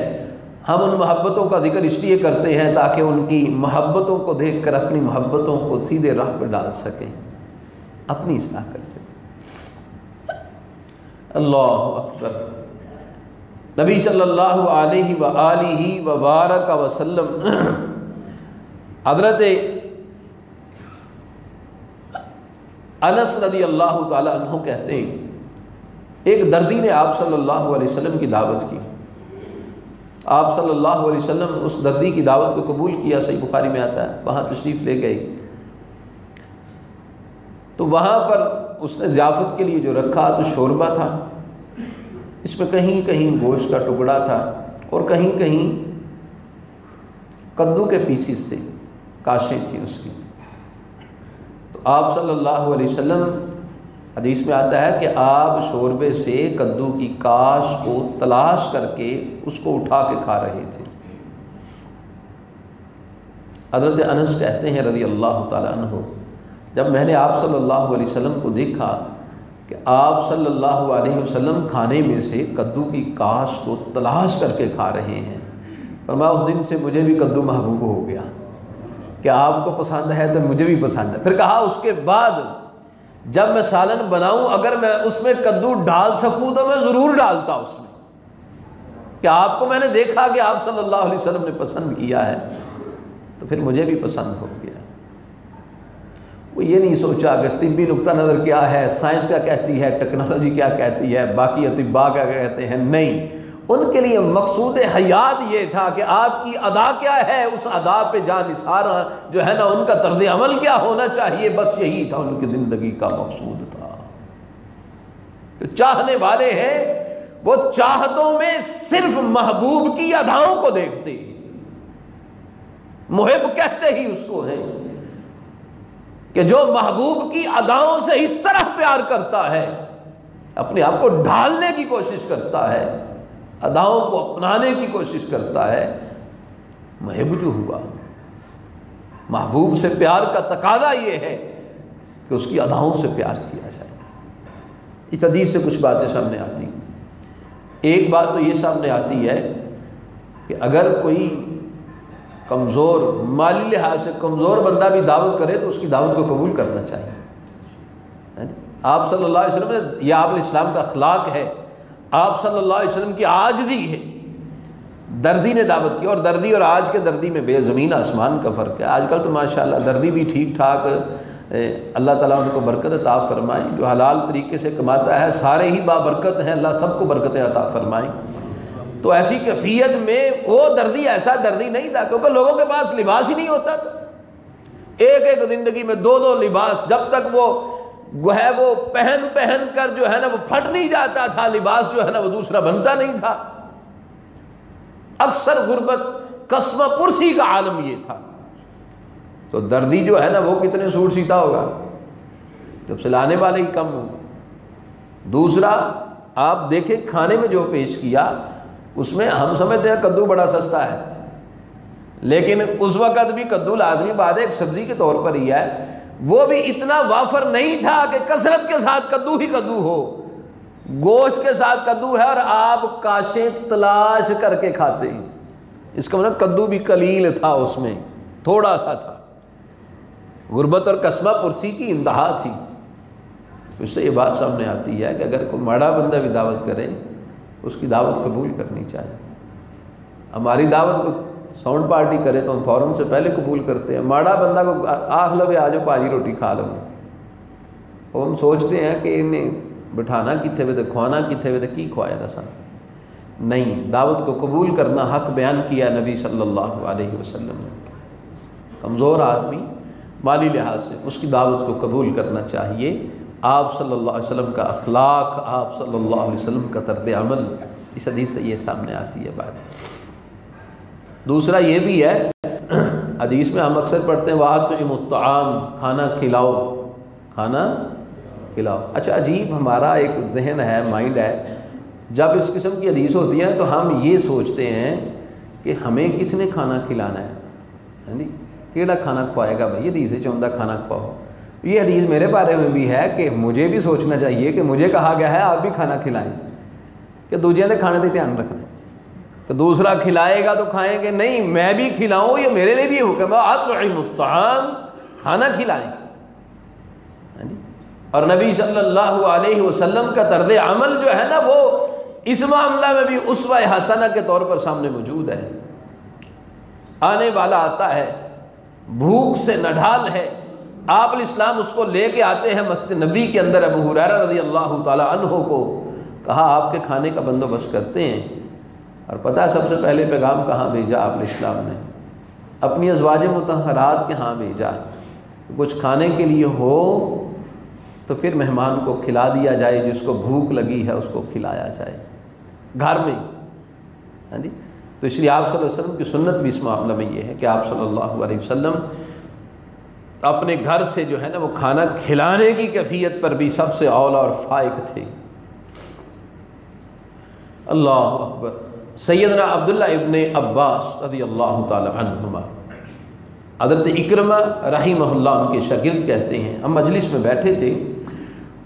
ہم ان محبتوں کا ذکر اس لیے کرتے ہیں تاکہ ان کی محبتوں کو دیکھ کر اپنی محبتوں کو سیدھے راہ پر ڈال سکیں، اپنی اصلاح کر سکیں۔ اللہ اکبر۔ نبی صلی اللہ علیہ وآلہ وبارک وسلم حضرت انس رضی اللہ تعالی عنہ کہتے ہیں ایک دردی نے آپ صلی اللہ علیہ وسلم کی دعوت کی. آپ صلی اللہ علیہ وسلم اس دردی کی دعوت کو قبول کیا، صحیح بخاری میں آتا ہے. وہاں تشریف لے گئے تو وہاں پر اس نے ضیافت کے لیے جو رکھا تو شوربہ تھا، اس میں کہیں کہیں گوشت کا ٹکڑا تھا اور کہیں کہیں کدو کے پیسز تھے، کاشیں تھیں اس کی. تو آپ صلی اللہ علیہ وسلم، حدیث میں آتا ہے کہ آپ شوربے سے کدو کی کاش کو تلاش کر کے اس کو اٹھا کے کھا رہے تھے. حضرت انس کہتے ہیں رضی اللہ تعالی عنہ، جب میں نے آپ صلی اللہ علیہ وسلم کو دیکھا کہ آپ صلی اللہ علیہ وسلم کھانے میں سے کدو کی کاش کو تلاش کر کے کھا رہے ہیں، فرمایا اس دن سے مجھے بھی کدو محبوب ہو گیا کہ آپ کو پسند ہے تو مجھے بھی پسند ہے. پھر کہا اس کے بعد جب میں سالن بناؤں اگر میں اس میں کدو ڈال سکوں تو میں ضرور ڈالتا اس میں، کہ آپ کو میں نے دیکھا کہ آپ صلی اللہ علیہ وسلم نے پسند کیا ہے تو پھر مجھے بھی پسند ہو گیا. وہ یہ نہیں سوچا کہ طبی نقطہ نظر کیا ہے، سائنس کیا کہتی ہے، ٹیکنالوجی کیا کہتی ہے، باقی اطباء کیا کہتے ہیں. نہیں، ان کے لیے مقصود حیات یہ تھا کہ آپ کی ادا کیا ہے، اس ادا پہ جان نثار جو ہے نا ان کا طرز عمل کیا ہونا چاہیے، بس یہی تھا ان کی زندگی کا مقصود تھا. جو چاہنے والے ہیں وہ چاہتوں میں صرف محبوب کی اداؤں کو دیکھتے ہیں، محب کہتے ہی اس کو ہیں کہ جو محبوب کی اداؤں سے اس طرح پیار کرتا ہے، اپنے آپ کو ڈھالنے کی کوشش کرتا ہے، اداؤں کو اپنانے کی کوشش کرتا ہے، محب جو ہوا. محبوب سے پیار کا تقاضا یہ ہے کہ اس کی اداؤں سے پیار کیا جائے. اس حدیث سے کچھ باتیں سامنے آتی ہیں. ایک بات تو یہ سامنے آتی ہے کہ اگر کوئی کمزور، مالی لحاظ سے کمزور بندہ بھی دعوت کرے تو اس کی دعوت کو قبول کرنا چاہیے. آپ صلی اللہ علیہ وسلم نے، یہ آپ اسلام کا اخلاق ہے، آپ صلی اللہ علیہ وسلم کی عاجزی ہے. دردی نے دعوت کی، اور دردی اور آج کے دردی میں بے زمین آسمان کا فرق ہے. آج کل تو ماشاءاللہ دردی بھی ٹھیک ٹھاک، اللہ تعالیٰ ان کو برکت عطا فرمائے. جو حلال طریقے سے کماتا ہے سارے ہی بابرکت ہیں، اللہ سب کو برکتیں عطا فرمائے. تو ایسی کیفیت میں وہ دردی ایسا دردی نہیں تھا، کیونکہ لوگوں کے پاس لباس ہی نہیں ہوتا تھا. ایک ایک زندگی میں دو دو لباس، جب تک وہ ہے وہ پہن کر جو ہے نا وہ پھٹ نہیں جاتا تھا، لباس جو ہے نا وہ دوسرا بنتا نہیں تھا. اکثر غربت، قسمہ پرسی کا عالم یہ تھا. تو دردی جو ہے نا وہ کتنے سوٹ سیتا ہوگا جب سلانے والے ہی کم ہوں. دوسرا آپ دیکھیں کھانے میں جو پیش کیا اس میں ہم سمجھتے ہیں کدو بڑا سستا ہے، لیکن اس وقت بھی کدو لازمی بات ہے ایک سبزی کے طور پر ہی ہے، وہ بھی اتنا وافر نہیں تھا کہ کثرت کے ساتھ کدو ہی کدو ہو. گوشت کے ساتھ کدو ہے اور آپ کاشیں تلاش کر کے کھاتے ہیں. اس کا مطلب کدو بھی قلیل تھا، اس میں تھوڑا سا تھا. غربت اور قسمہ پرسی کی انتہا تھی. اس سے یہ بات سامنے آتی ہے کہ اگر کوئی ماڑا بندہ بھی دعوت کرے اس کی دعوت قبول کرنی چاہیے. ہماری دعوت کو ساؤنڈ پارٹی کرے تو ہم فوراً سے پہلے قبول کرتے ہیں. ماڑا بندہ کو آخ لو آ جاؤ پاجی روٹی کھا لو، اور ہم سوچتے ہیں کہ انہیں بٹھانا کتنے وے کھوانا کتنے وے کی کھوایا تھا سن. نہیں، دعوت کو قبول کرنا حق بیان کیا نبی صلی اللہ علیہ وسلم نے. کمزور آدمی مالی لحاظ سے اس کی دعوت کو قبول کرنا چاہیے. آپ صلی اللہ علیہ وسلم کا اخلاق، آپ صلی اللہ علیہ وسلم کا طرز عمل، اس حدیث سے یہ سامنے آتی ہے بات. دوسرا یہ بھی ہے، حدیث میں ہم اکثر پڑھتے ہیں وَأَطْعِمُوا الطَّعَامَ، کھانا کھلاؤ، کھانا کھلاؤ. اچھا، عجیب ہمارا ایک ذہن ہے، مائنڈ ہے، جب اس قسم کی حدیث ہوتی ہے تو ہم یہ سوچتے ہیں کہ ہمیں کس نے کھانا کھلانا ہے. کیڑا کھانا کھوائے گا بھائی، حدیث چاہتا کھانا کھواؤ. یہ حدیث میرے بارے میں بھی ہے کہ مجھے بھی سوچنا چاہیے کہ مجھے کہا گیا ہے آپ بھی کھانا کھلائیں، کہ دوسرے نے کھانے سے دھیان رکھنا. تو دوسرا کھلائے گا تو کھائیں گے، نہیں میں بھی کھلاؤں، یہ میرے لیے بھی حکم ہے. اطعموا الطعام، کھانا کھلائیں. اور نبی صلی اللہ علیہ وسلم کا طرز عمل جو ہے نا وہ اس معاملہ میں بھی اسوہ حسنہ کے طور پر سامنے موجود ہے. آنے والا آتا ہے، بھوک سے نڈھال ہے، آپ علیہ السلام اس کو لے کے آتے ہیں مسجد نبوی کے اندر، ابو ہریرہ رضی اللہ تعالی عنہ کو کہا آپ کے کھانے کا بندوبست کرتے ہیں، اور پتہ ہے سب سے پہلے پیغام کہاں بھیجا آپ علیہ السلام نے؟ اپنی ازواج مطہرات کے ہاں بھیجا، کچھ کھانے کے لیے ہو تو پھر مہمان کو کھلا دیا جائے، جس کو بھوک لگی ہے اس کو کھلایا جائے گھر میں، ہاں جی۔ تو اس لیے آپ صلی اللہ علیہ وسلم کی سنت بھی اس معاملہ میں یہ ہے کہ آپ صلی اللہ علیہ وسلم اپنے گھر سے جو ہے نا وہ کھانا کھلانے کی کیفیت پر بھی سب سے اولا اور فائق تھے۔ اللہ اکبر۔ سیدنا عبداللہ ابن عباس رضی اللہ تعالی عنہما، حضرت اکرمہ رحمہ اللہ ان کے شاگرد کہتے ہیں، ہم مجلس میں بیٹھے تھے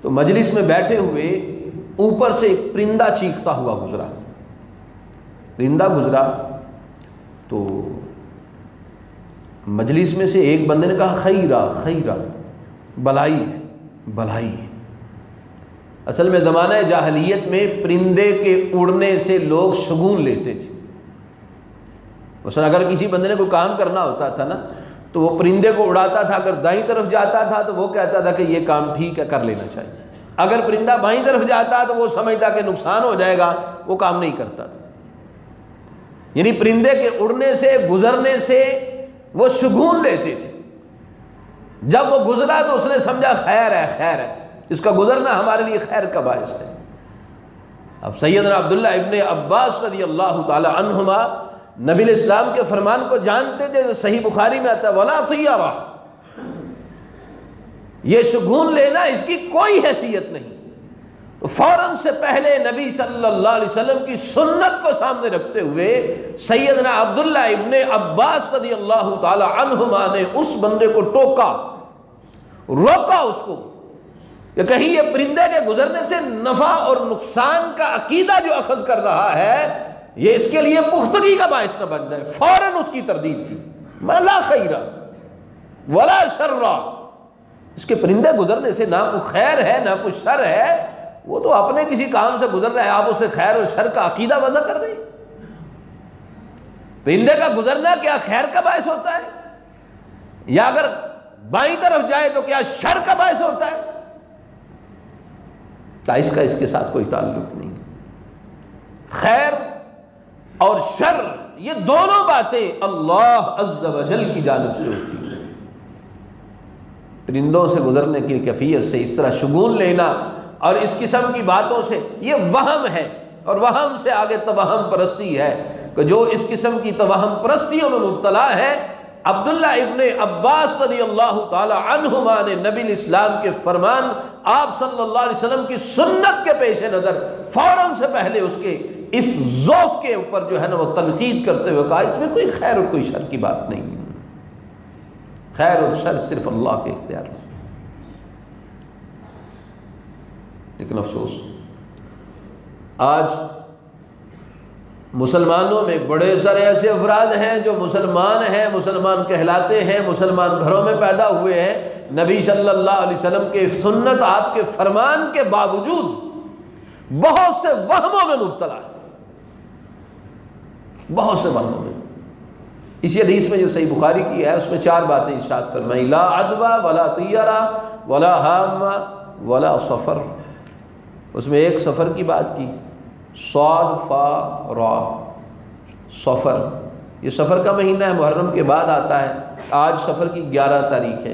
تو مجلس میں بیٹھے ہوئے اوپر سے ایک پرندہ چیختا ہوا گزرا، پرندہ گزرا تو مجلس میں سے ایک بندے نے کہا خیرہ خیرہ، بلائی ہے بلائی ہے۔ اصل میں زمانہ جاہلیت میں پرندے کے اڑنے سے لوگ شگون لیتے تھے۔ مثلا اگر کسی بندے نے کوئی کام کرنا ہوتا تھا نا تو وہ پرندے کو اڑاتا تھا، اگر دائیں طرف جاتا تھا تو وہ کہتا تھا کہ یہ کام ٹھیک ہے، کر لینا چاہیے، اگر پرندہ بائیں طرف جاتا تو وہ سمجھتا کہ نقصان ہو جائے گا، وہ کام نہیں کرتا تھا۔ یعنی پرندے کے اڑنے سے گزرنے سے وہ شگون لیتے تھے، جب وہ گزرا تو اس نے سمجھا خیر ہے خیر ہے، اس کا گزرنا ہمارے لیے خیر کا باعث ہے۔ اب سیدنا عبداللہ ابن عباس رضی اللہ تعالی عنہما نبی علیہ السلام کے فرمان کو جانتے تھے، صحیح بخاری میں آتا ہے ولا طیرہ، یہ شگون لینا اس کی کوئی حیثیت نہیں۔ تو فوراً سے پہلے نبی صلی اللہ علیہ وسلم کی سنت کو سامنے رکھتے ہوئے سیدنا عبداللہ ابن عباس رضی اللہ تعالی عنہما نے اس بندے کو ٹوکا، روکا اس کو کہ کہیں یہ پرندے کے گزرنے سے نفع اور نقصان کا عقیدہ جو اخذ کر رہا ہے یہ اس کے لیے پختگی کا باعث نہ بن جائے۔ فوراً اس کی تردید کی، ما لا خیرہ ولا شرہ، اس کے پرندے گزرنے سے نہ کوئی خیر ہے نہ کوئی شر ہے، وہ تو اپنے کسی کام سے گزر رہا ہے، آپ اسے خیر اور شر کا عقیدہ وضع کر رہے ہیں۔ پرندے کا گزرنا کیا خیر کا باعث ہوتا ہے؟ یا اگر بائیں طرف جائے تو کیا شر کا باعث ہوتا ہے؟ اس کا اس کے ساتھ کوئی تعلق نہیں۔ خیر اور شر یہ دونوں باتیں اللہ عز و جل کی جانب سے ہوتی ہیں۔ پرندوں سے گزرنے کی کیفیت سے اس طرح شگون لینا اور اس قسم کی باتوں سے یہ وہم ہے، اور وہم سے آگے توہم پرستی ہے کہ جو اس قسم کی توہم پرستیوں میں مبتلا ہے۔ عبداللہ ابن عباس رضی اللہ تعالی عنہما نے نبی الاسلام کے فرمان، آپ صلی اللہ علیہ وسلم کی سنت کے پیش نظر فوراً سے پہلے اس کے اس ذوف کے اوپر جو ہے نا وہ تنقید کرتے ہوئے کہا اس میں کوئی خیر اور کوئی شر کی بات نہیں ہے، خیر اور شر صرف اللہ کے اختیار میں۔ لیکن افسوس آج مسلمانوں میں بڑے سارے ایسے افراد ہیں جو مسلمان ہیں، مسلمان کہلاتے ہیں، مسلمان گھروں میں پیدا ہوئے ہیں، نبی صلی اللہ علیہ وسلم کے سنت آپ کے فرمان کے باوجود بہت سے وہموں میں مبتلا ہے، بہت سے وہموں میں۔ اسی حدیث میں جو صحیح بخاری کی ہے اس میں 4 باتیں ارشاد فرمائی، لا عدوہ ولا طیرہ ولا حامہ ولا سفر، اس میں ایک سفر کی بات کی، صاد فا را، سفر، یہ سفر کا مہینہ ہے، محرم کے بعد آتا ہے، آج سفر کی 11 تاریخ ہے،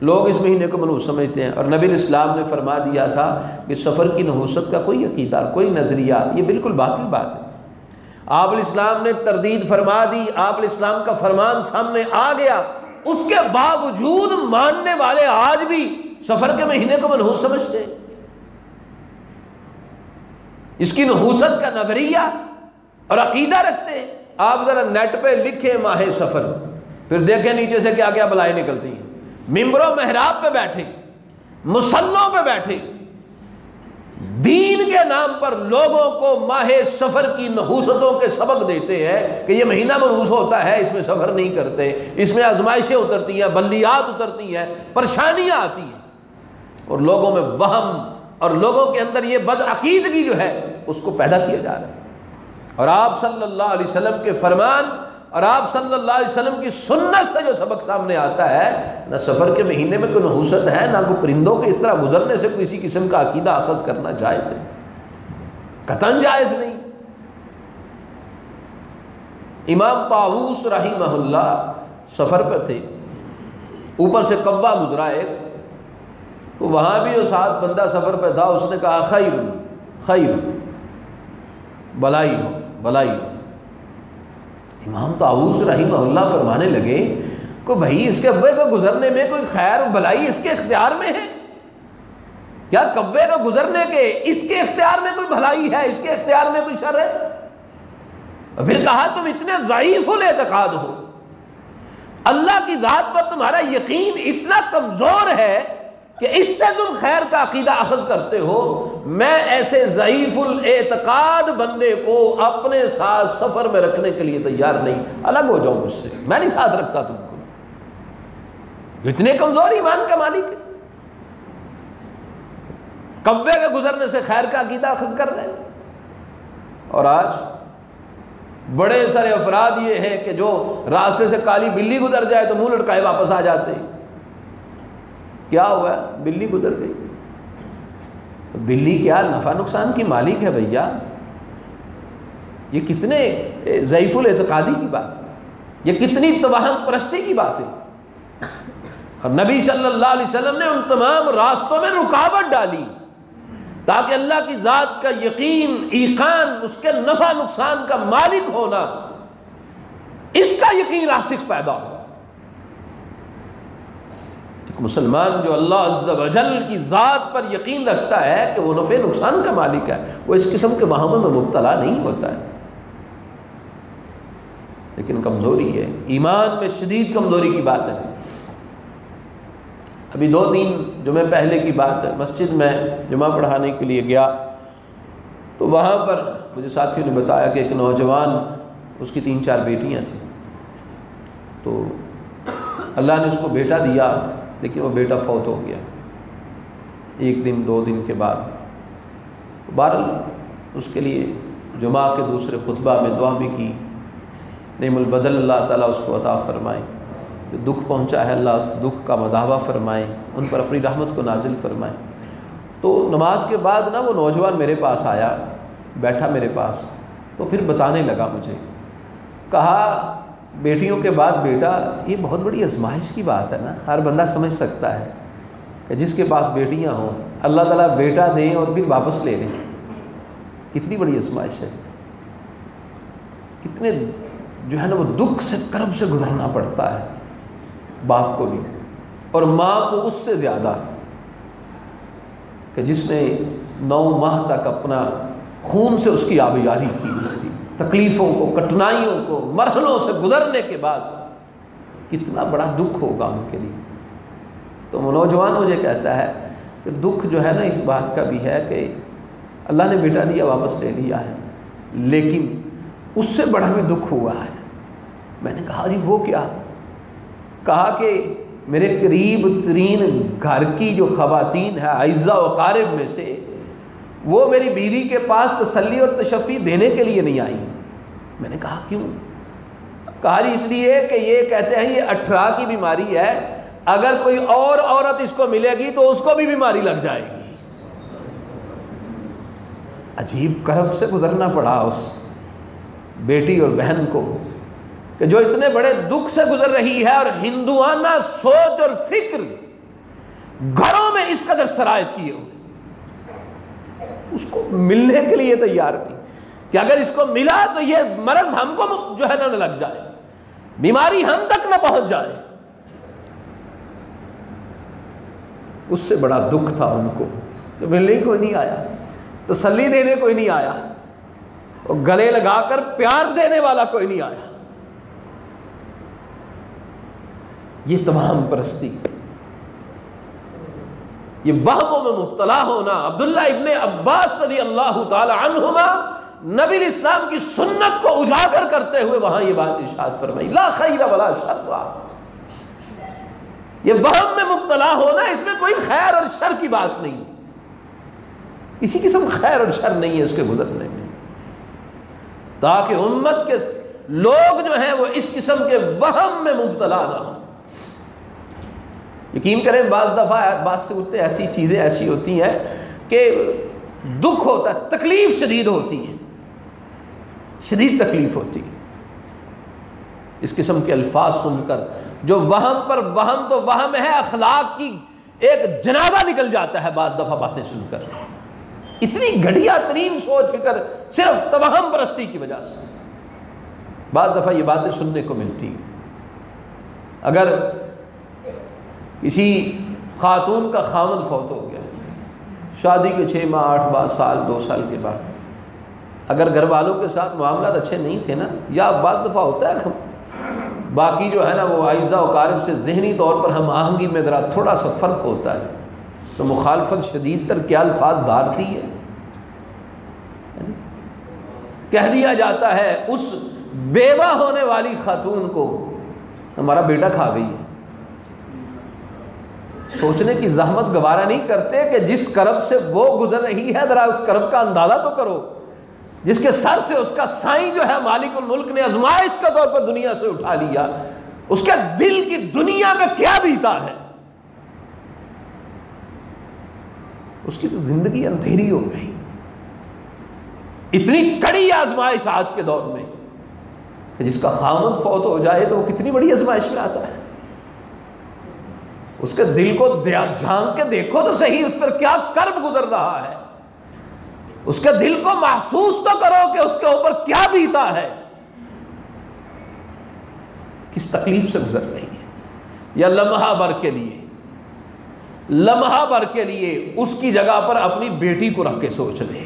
لوگ اس مہینے کو منحوس سمجھتے ہیں، اور نبی علیہ السلام نے فرما دیا تھا کہ سفر کی نحوست کا کوئی عقیدہ کوئی نظریہ یہ بالکل باطل بات ہے۔ آپ علیہ السلام نے تردید فرما دی، آپ علیہ السلام کا فرمان سامنے آ گیا، اس کے باوجود ماننے والے آج بھی سفر کے مہینے کو منحوس سمجھتے ہیں۔ اس کی نحوست کا نظریہ اور عقیدہ رکھتے ہیں۔ آپ ذرا نیٹ پہ لکھیں ماہ سفر، پھر دیکھیں نیچے سے کیا کیا بلائیں نکلتی ہیں۔ ممبر و محراب پہ بیٹھے، مصلوں پہ بیٹھے، دین کے نام پر لوگوں کو ماہ سفر کی نحوستوں کے سبق دیتے ہیں کہ یہ مہینہ منحوس ہوتا ہے، اس میں سفر نہیں کرتے، اس میں آزمائشیں اترتی ہیں، بلیات اترتی ہیں، پریشانیاں آتی ہیں، اور لوگوں میں وہم اور لوگوں کے اندر یہ بدعقیدگی جو ہے اس کو پیدا کیا جا رہا ہے۔ اور آپ صلی اللہ علیہ وسلم کے فرمان اور آپ صلی اللہ علیہ وسلم کی سنت سے جو سبق سامنے آتا ہے، نہ سفر کے مہینے میں کوئی نحوست ہے، نہ کوئی پرندوں کے اس طرح گزرنے سے کسی قسم کا عقیدہ اخذ کرنا جائز ہے، قطعاً جائز نہیں۔ امام طاووس رحمہ اللہ سفر پر تھے، اوپر سے کوا گزرا ایک، تو وہاں بھی وہ 7 بندہ سفر پہ تھا، اس نے کہا خیر خیر، بلائی ہو بلائی ہو۔ امام طاووس رحمہ اللہ فرمانے لگے کہ بھائی اس کے کوے کو گزرنے میں کوئی خیر بلائی اس کے اختیار میں ہے کیا؟ کوے کو گزرنے کے اس کے اختیار میں کوئی بھلائی ہے، اس کے اختیار میں کوئی شر ہے؟ اور پھر کہا تم اتنے ضعیف الاعتقاد ہو، اللہ کی ذات پر تمہارا یقین اتنا کمزور ہے کہ اس سے تم خیر کا عقیدہ اخذ کرتے ہو، میں ایسے ضعیف الاعتقاد بندے کو اپنے ساتھ سفر میں رکھنے کے لیے تیار نہیں، الگ ہو جاؤ مجھ سے، میں نہیں ساتھ رکھتا تم کو۔ اتنے کمزور ایمان کا مالک ہے، کوے کے گزرنے سے خیر کا عقیدہ اخذ کر رہے ہیں۔ اور آج بڑے سارے افراد یہ ہیں کہ جو راستے سے کالی بلی گزر جائے تو منہ لٹکائے واپس آ جاتے ہیں۔ کیا ہوا؟ بلی گزر گئی۔ بلی کیا نفع نقصان کی مالک ہے بھیا؟ یہ کتنے ضعیف الاعتقادی کی بات ہے، یہ کتنی توہم پرستی کی بات ہے۔ اور نبی صلی اللہ علیہ وسلم نے ان تمام راستوں میں رکاوٹ ڈالی تاکہ اللہ کی ذات کا یقین، ایقان، اس کے نفع نقصان کا مالک ہونا، اس کا یقین راسخ پیدا ہو۔ مسلمان جو اللہ عز و جل کی ذات پر یقین رکھتا ہے کہ وہ نفع نقصان کا مالک ہے، وہ اس قسم کے وہموں میں مبتلا نہیں ہوتا ہے۔ لیکن کمزوری ہے، ایمان میں شدید کمزوری کی بات ہے۔ ابھی 2-3 جمعے پہلے کی بات ہے، مسجد میں جمعہ پڑھانے کے لیے گیا تو وہاں پر مجھے ساتھیوں نے بتایا کہ ایک نوجوان، اس کی 3-4 بیٹیاں تھیں، تو اللہ نے اس کو بیٹا دیا لیکن وہ بیٹا فوت ہو گیا 1 دن 2 دن کے بعد۔ بہرحال اس کے لیے جمعہ کے دوسرے خطبہ میں دعا بھی کی، نعم البدل اللہ تعالیٰ اس کو عطا فرمائے، جو دکھ پہنچا ہے اللہ اس دکھ کا مداوع فرمائے، ان پر اپنی رحمت کو نازل فرمائے۔ تو نماز کے بعد نا وہ نوجوان میرے پاس آیا، بیٹھا میرے پاس، تو پھر بتانے لگا مجھے، کہا بیٹیوں کے بعد بیٹا یہ بہت بڑی آزمائش کی بات ہے نا، ہر بندہ سمجھ سکتا ہے کہ جس کے پاس بیٹیاں ہوں اللہ تعالیٰ بیٹا دیں اور پھر واپس لے لیں، کتنی بڑی آزمائش ہے، کتنے جو ہے نا وہ دکھ سے کرب سے گزرنا پڑتا ہے باپ کو بھی، اور ماں کو اس سے زیادہ، کہ جس نے 9 ماہ تک اپنا خون سے اس کی آبیاری کی، اس کی تکلیفوں کو، کٹنائیوں کو، مرحلوں سے گزرنے کے بعد کتنا بڑا دکھ ہوگا ان کے لیے۔ تو وہ نوجوان مجھے کہتا ہے کہ دکھ جو ہے نا اس بات کا بھی ہے کہ اللہ نے بیٹا دیا واپس لے لیا ہے، لیکن اس سے بڑا بھی دکھ ہوا ہے۔ میں نے کہا جی وہ کیا؟ کہا کہ میرے قریب ترین گھر کی جو خواتین ہے اعزہ و اقارب میں سے، وہ میری بیوی کے پاس تسلی اور تشفی دینے کے لیے نہیں آئی۔ میں نے کہا کیوں؟ کہا جی اس لیے کہ یہ کہتے ہیں یہ 18 کی بیماری ہے، اگر کوئی اور عورت اس کو ملے گی تو اس کو بھی بیماری لگ جائے گی۔ عجیب کرب سے گزرنا پڑا اس بیٹی اور بہن کو کہ جو اتنے بڑے دکھ سے گزر رہی ہے، اور ہندوانہ سوچ اور فکر گھروں میں اس قدر سرایت کیے ہوئے، اس کو ملنے کے لیے تیار نہیں کہ اگر اس کو ملا تو یہ مرض ہم کو جو ہے نہ لگ جائے، بیماری ہم تک نہ پہنچ جائے۔ اس سے بڑا دکھ تھا ان کو کہ ملنے کوئی نہیں آیا، تسلی دینے کوئی نہیں آیا، اور گلے لگا کر پیار دینے والا کوئی نہیں آیا۔ یہ تمام پرستی، یہ وہموں میں مبتلا ہونا۔ عبداللہ ابن عباس رضی اللہ تعالی عنہما نبی اسلام کی سنت کو اجاگر کرتے ہوئے وہاں یہ بات ارشاد فرمائی، لا خیر ولا شر۔ یہ وہم میں مبتلا ہونا، اس میں کوئی خیر اور شر کی بات نہیں، کسی قسم خیر اور شر نہیں ہے اس کے گزرنے میں، تاکہ امت کے لوگ جو ہیں وہ اس قسم کے وہم میں مبتلا نہ ہوں۔ یقین کریں بعض دفعہ بعض سے اٹھتے ایسی چیزیں ایسی ہوتی ہیں کہ دکھ ہوتا ہے، تکلیف شدید ہوتی ہے، شدید تکلیف ہوتی ہے۔ اس قسم کے الفاظ سن کر جو وہم پر وہم تو وہم ہے، اخلاق کی ایک جنابہ نکل جاتا ہے بعض دفعہ باتیں سن کر، اتنی گھٹیا ترین سوچ فکر صرف توہم پرستی کی وجہ سے بعض دفعہ یہ باتیں سننے کو ملتی ہیں۔ اگر کسی خاتون کا خامد فوت ہو گیا، شادی کے 6 ماہ 8 ماہ سال 2 سال کے بعد، اگر گھر والوں کے ساتھ معاملات اچھے نہیں تھے نا، یا بعض دفعہ ہوتا ہے باقی جو ہے نا وہ اعزاء و اقارب سے ذہنی طور پر ہم آہنگی میں ذرا تھوڑا سا فرق ہوتا ہے، تو مخالفت شدید تر کیا الفاظ دھارتی ہے، کہہ دیا جاتا ہے اس بیوہ ہونے والی خاتون کو ہمارا بیٹا کھا گئی ہے۔ سوچنے کی زحمت گوارا نہیں کرتے کہ جس کرب سے وہ گزر رہی ہے ذرا اس کرب کا اندازہ تو کرو، جس کے سر سے اس کا سائیں جو ہے مالک الملک نے آزمائش کے طور پر دنیا سے اٹھا لیا، اس کے دل کی دنیا میں کیا بیتا ہے، اس کی تو زندگی اندھیری ہو گئی۔ اتنی کڑی آزمائش آج کے دور میں کہ جس کا خامد فوت ہو جائے تو وہ کتنی بڑی آزمائش میں آتا ہے۔ اس کے دل کو جھانک کے دیکھو تو صحیح، اس پر کیا کرب گزر رہا ہے، اس کے دل کو محسوس تو کرو کہ اس کے اوپر کیا بیتا ہے، کس تکلیف سے گزر رہی ہے۔ یا لمحہ بھر کے لیے، لمحہ بھر کے لیے اس کی جگہ پر اپنی بیٹی کو رکھ کے سوچ لیں،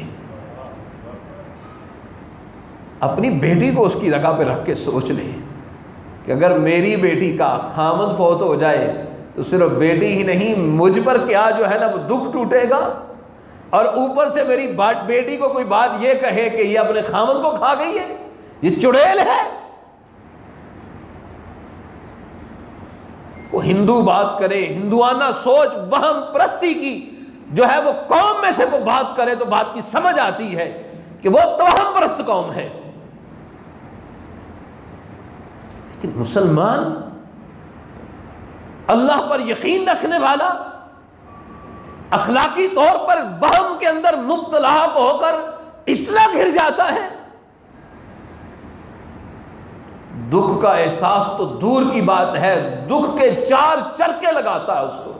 اپنی بیٹی کو اس کی جگہ پہ رکھ کے سوچ لیں کہ اگر میری بیٹی کا خامد فوت ہو جائے تو صرف بیٹی ہی نہیں، مجھ پر کیا جو ہے نا وہ دکھ ٹوٹے گا، اور اوپر سے میری بیٹی کو کوئی بات یہ کہے کہ یہ اپنے خامد کو کھا گئی ہے، یہ چڑیل ہے۔ وہ ہندو بات کرے، ہندوانہ سوچ وہم پرستی کی جو ہے وہ قوم میں سے وہ بات کرے تو بات کی سمجھ آتی ہے کہ وہ توہم پرست قوم ہے۔ لیکن مسلمان، اللہ پر یقین رکھنے والا، اخلاقی طور پر وہم کے اندر مبتلا ہو کر اتنا گر جاتا ہے، دکھ کا احساس تو دور کی بات ہے، دکھ کے 4 چرکے لگاتا ہے اس کو۔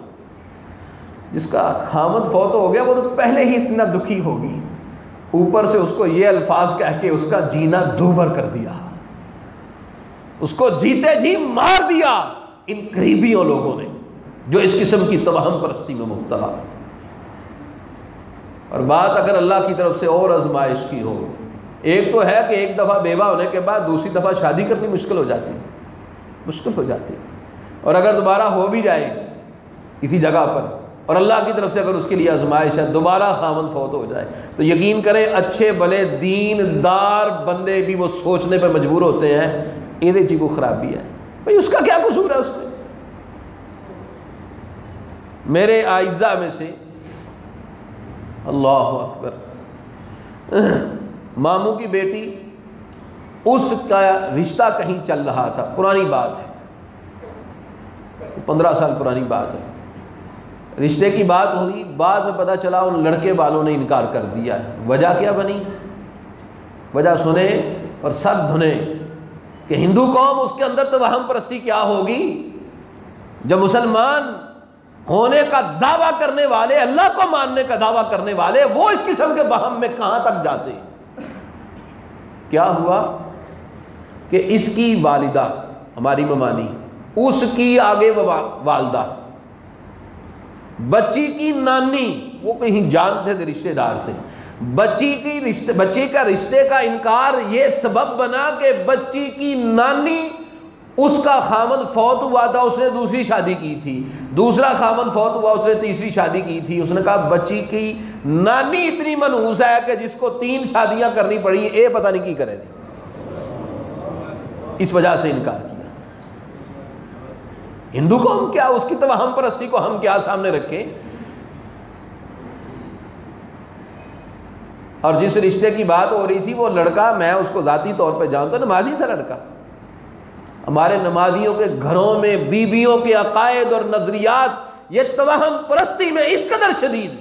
جس کا خامد فوت ہو گیا وہ تو پہلے ہی اتنا دکھی ہوگی، اوپر سے اس کو یہ الفاظ کہہ کے اس کا جینا دوبر کر دیا، اس کو جیتے جی مار دیا ان قریبیوں لوگوں نے جو اس قسم کی توہم پرستی میں مبتلا۔ اور بات اگر اللہ کی طرف سے اور آزمائش کی ہو، ایک تو ہے کہ ایک دفعہ بیوہ ہونے کے بعد دوسری دفعہ شادی کرنی مشکل ہو جاتی، اور اگر دوبارہ ہو بھی جائے کسی جگہ پر اور اللہ کی طرف سے اگر اس کے لیے آزمائش ہے دوبارہ خامد فوت ہو جائے، تو یقین کریں اچھے بھلے دین دار بندے بھی وہ سوچنے پہ مجبور ہوتے ہیں یہ چیز کو خرابی ہے، بھئی اس کا کیا قصور ہے اس میں۔ میرے اعزاء میں سے اللہ اکبر ماموں کی بیٹی، اس کا رشتہ کہیں چل رہا تھا، پرانی بات ہے، 15 سال پرانی بات ہے، رشتے کی بات ہوئی، بعد میں پتہ چلا ان لڑکے والوں نے انکار کر دیا ہے۔ وجہ کیا بنی؟ وجہ سنیں اور سر دھنے کہ ہندو قوم اس کے اندر تو وہم پرستی کیا ہوگی جب مسلمان ہونے کا دعویٰ کرنے والے، اللہ کو ماننے کا دعویٰ کرنے والے، وہ اس قسم کے وہم میں کہاں تک جاتے۔ کیا ہوا کہ اس کی والدہ ہماری ممانی، اس کی آگے والدہ، بچی کی نانی، وہ کہیں جانتے تھے، رشتے دار تھے، بچی کا رشتے کا انکار یہ سبب بنا کہ بچی کی نانی، اس کا خامد فوت ہوا تھا، اس نے دوسری شادی کی تھی، دوسرا خامد فوت ہوا، اس نے تیسری شادی کی تھی، اس نے کہا بچی کی نانی اتنی منحوس ہے کہ جس کو 3 شادیاں کرنی پڑی، اے پتہ نہیں کی کرے تھی، اس وجہ سے انکار کیا۔ ہندو قوم کیا، اس کی توہم پرستی کو ہم کیا سامنے رکھیں۔ اور جس رشتے کی بات ہو رہی تھی وہ لڑکا، میں اس کو ذاتی طور پہ جانتا ہوں، نمازی تھا لڑکا۔ ہمارے نمازیوں کے گھروں میں بیویوں کے عقائد اور نظریات یہ توہم پرستی میں اس قدر شدید،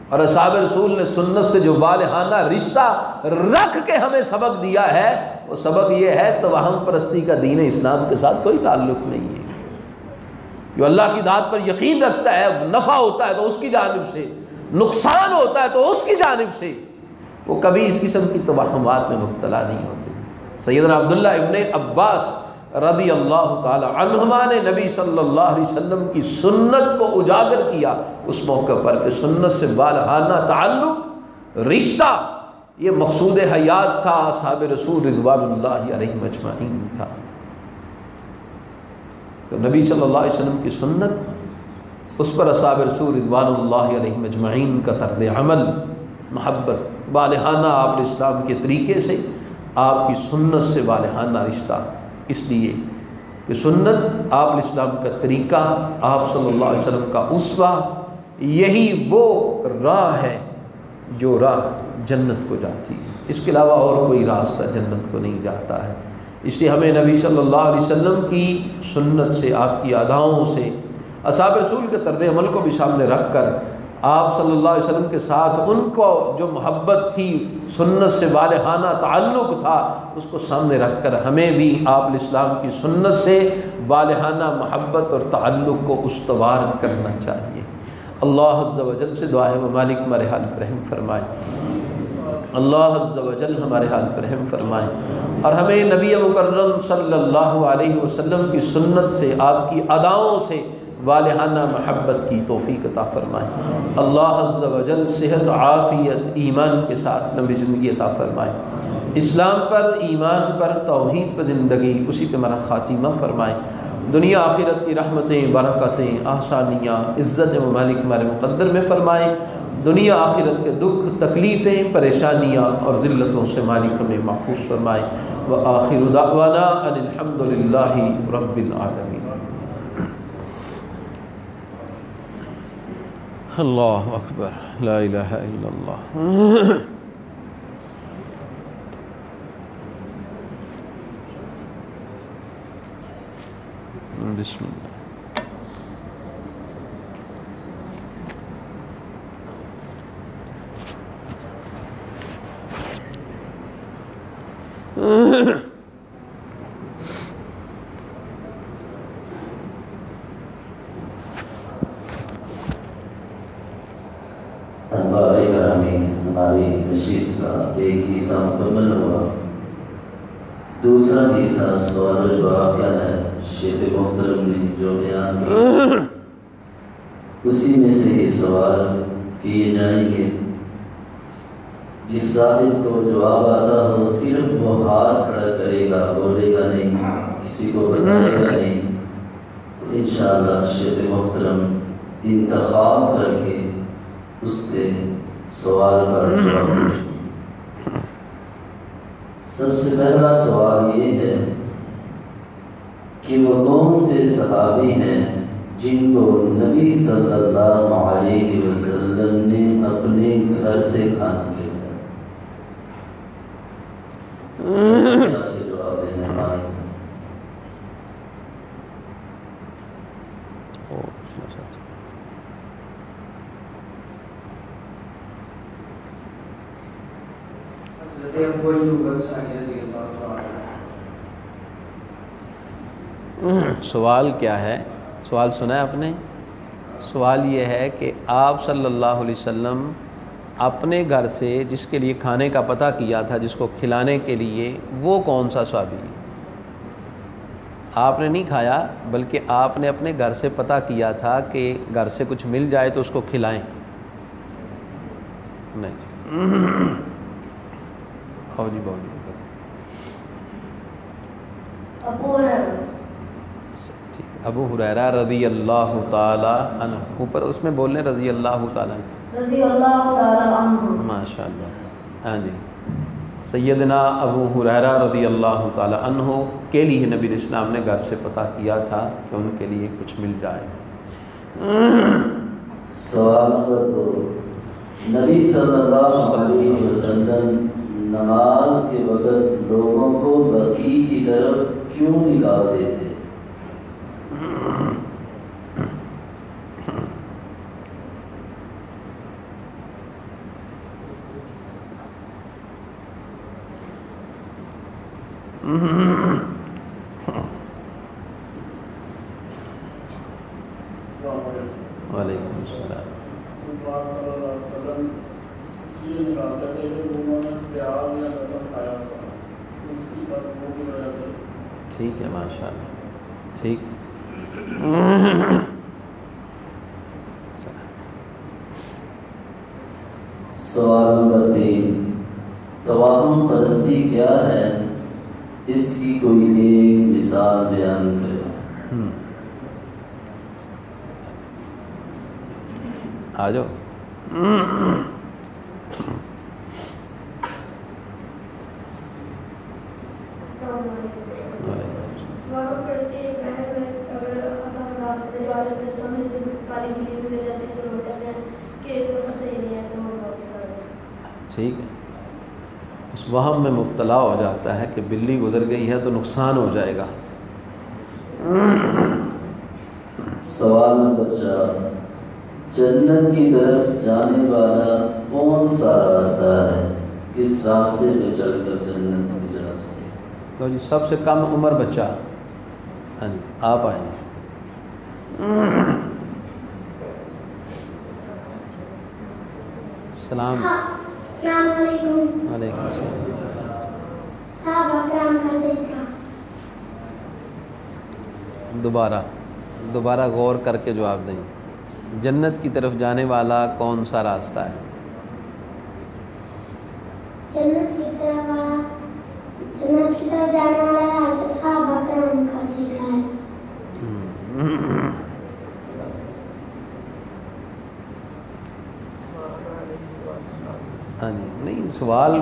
اور اصحاب رسول نے سنت سے جو والہانہ رشتہ رکھ کے ہمیں سبق دیا ہے، وہ سبق یہ ہے توہم پرستی کا دین اسلام کے ساتھ کوئی تعلق نہیں ہے۔ جو اللہ کی ذات پر یقین رکھتا ہے، نفع ہوتا ہے تو اس کی جانب سے، نقصان ہوتا ہے تو اس کی جانب سے، وہ کبھی اس قسم کی توہمات میں مبتلا نہیں ہوتے۔ سیدنا عبداللہ ابن عباس رضی اللہ تعالی عنہما نے نبی صلی اللہ علیہ وسلم کی سنت کو اجاگر کیا اس موقع پر کہ سنت سے والہانہ تعلق، رشتہ، یہ مقصود حیات تھا، اصحاب رسول رضوان اللہ علیہم اجمعین تھا۔ تو نبی صلی اللہ علیہ وسلم کی سنت، اس پر اصحاب رسول رضوان اللہ علیہم اجمعین کا طرز عمل، محبت، والہانہ آپ اسلام کے طریقے سے، آپ کی سنت سے والہانہ رشتہ، اس لیے کہ سنت آپ اسلام کا طریقہ، آپ صلی اللہ علیہ وسلم کا اسوہ، یہی وہ راہ ہے جو راہ جنت کو جاتی ہے، اس کے علاوہ اور کوئی راستہ جنت کو نہیں جاتا ہے۔ اس لیے ہمیں نبی صلی اللہ علیہ وسلم کی سنت سے، آپ کی اداؤں سے، اصحاب رسول کے طرز عمل کو بھی سامنے رکھ کر، آپ صلی اللہ علیہ وسلم کے ساتھ ان کو جو محبت تھی، سنت سے والہانہ تعلق تھا، اس کو سامنے رکھ کر ہمیں بھی آپ الاسلام کی سنت سے والہانہ محبت اور تعلق کو استوار کرنا چاہیے۔ اللہ عز و جل سے دعا ہے وہ مالک ہمارے حال پر رحم فرمائے، اللہ عز و جل ہمارے حال پر رحم فرمائے، اور ہمیں نبی مکرم صلی اللہ علیہ وسلم کی سنت سے، آپ کی اداؤں سے والہانہ محبت کی توفیق عطا فرمائے۔ اللہ عز و جل صحت، عافیت، ایمان کے ساتھ لمبی زندگی عطا فرمائے، اسلام پر، ایمان پر، توحید پر زندگی، اسی پہ ہمارا خاتمہ فرمائے۔ دنیا آخرت کی رحمتیں، برکتیں، آسانیاں، عزت و مالک ہمارے مقدر میں فرمائے۔ دنیا آخرت کے دکھ، تکلیفیں، پریشانیاں اور ذلتوں سے مالک ہمیں محفوظ فرمائے۔ وآخر دعوانا ان الحمد للہ رب العالمین۔ اللہ اکبر، لا الہ الا اللہ۔ بسم اللہ۔ ہماری نشست کا ایک حصہ مکمل ہوا، دوسرا حصہ سوال و جواب کا ہے۔ شیخ محترم نے جو بیان کیا اسی میں سے ہی سوال کیے جائیں گے۔ جس صاحب کو جواب آتا ہو صرف وہ ہاتھ کھڑا کرے گا، بولے گا نہیں، کسی کو بتائے گا نہیں، تو انشاءاللہ شیخ محترم انتخاب کر کے اس سے سوال کا جواب۔ سب سے پہلا سوال یہ ہے کہ وہ کون سے صحابی ہیں جن کو نبی صلی اللہ علیہ وسلم نے اپنے گھر سے کھانا کھلایا؟ جواب دینے والے سوال کیا ہے؟ سوال سنا ہے آپ نے؟ سوال یہ ہے کہ آپ صلی اللہ علیہ وسلم اپنے گھر سے جس کے لیے کھانے کا پتہ کیا تھا، جس کو کھلانے کے لیے، وہ کون سا صحابی ہے؟ آپ نے نہیں کھایا بلکہ آپ نے اپنے گھر سے پتہ کیا تھا کہ گھر سے کچھ مل جائے تو اس کو کھلائیں۔ نہیں آؤ جی باؤ جی ابو ہریرہ رضی اللہ تعالی عنہ، اوپر اس میں بولنے رضی اللہ تعالی عنہ، ماشاء اللہ۔ ہاں جی، سیدنا ابو ہریرہ رضی اللہ تعالی عنہ کے لیے نبی اسلام نے گھر سے پتہ کیا تھا کہ ان کے لیے کچھ مل جائے۔ سوال نمبر 2، نبی صلی اللہ علیہ وسلم نماز کے وقت لوگوں کو بقیع کی طرف کیوں نکال دیتے؟ وعلیکم السلام. ٹھیک ہے ماشاء اللہ. ٹھیک. سوال نمبر 3، توہم پرستی کیا ہے؟ اس کی کوئی ایک مثال بیان کریں. آ جاؤ. ٹھیک ہے. اس وہم میں مبتلا ہو جاتا ہے کہ بلی گزر گئی ہے تو نقصان ہو جائے گا. سوال نمبر 4، جنت کی طرف جانے والا کون سا راستہ ہے؟ کس راستے پہ چل کر جنت میں جا سکتے؟ تو جی سب سے کم عمر بچہ. ہاں جی آپ آئیں گے. السلام علیکم. علیکم السلام. صحابہ کرام کا دیکھا. دوبارہ غور کر کے جواب دیں. جنت کی طرف جانے والا کون سا راستہ ہے؟ جنت کی طرف جانے والا راستہ صحابہ کرام کا دیکھا ہے. ہاں جی. نہیں سوال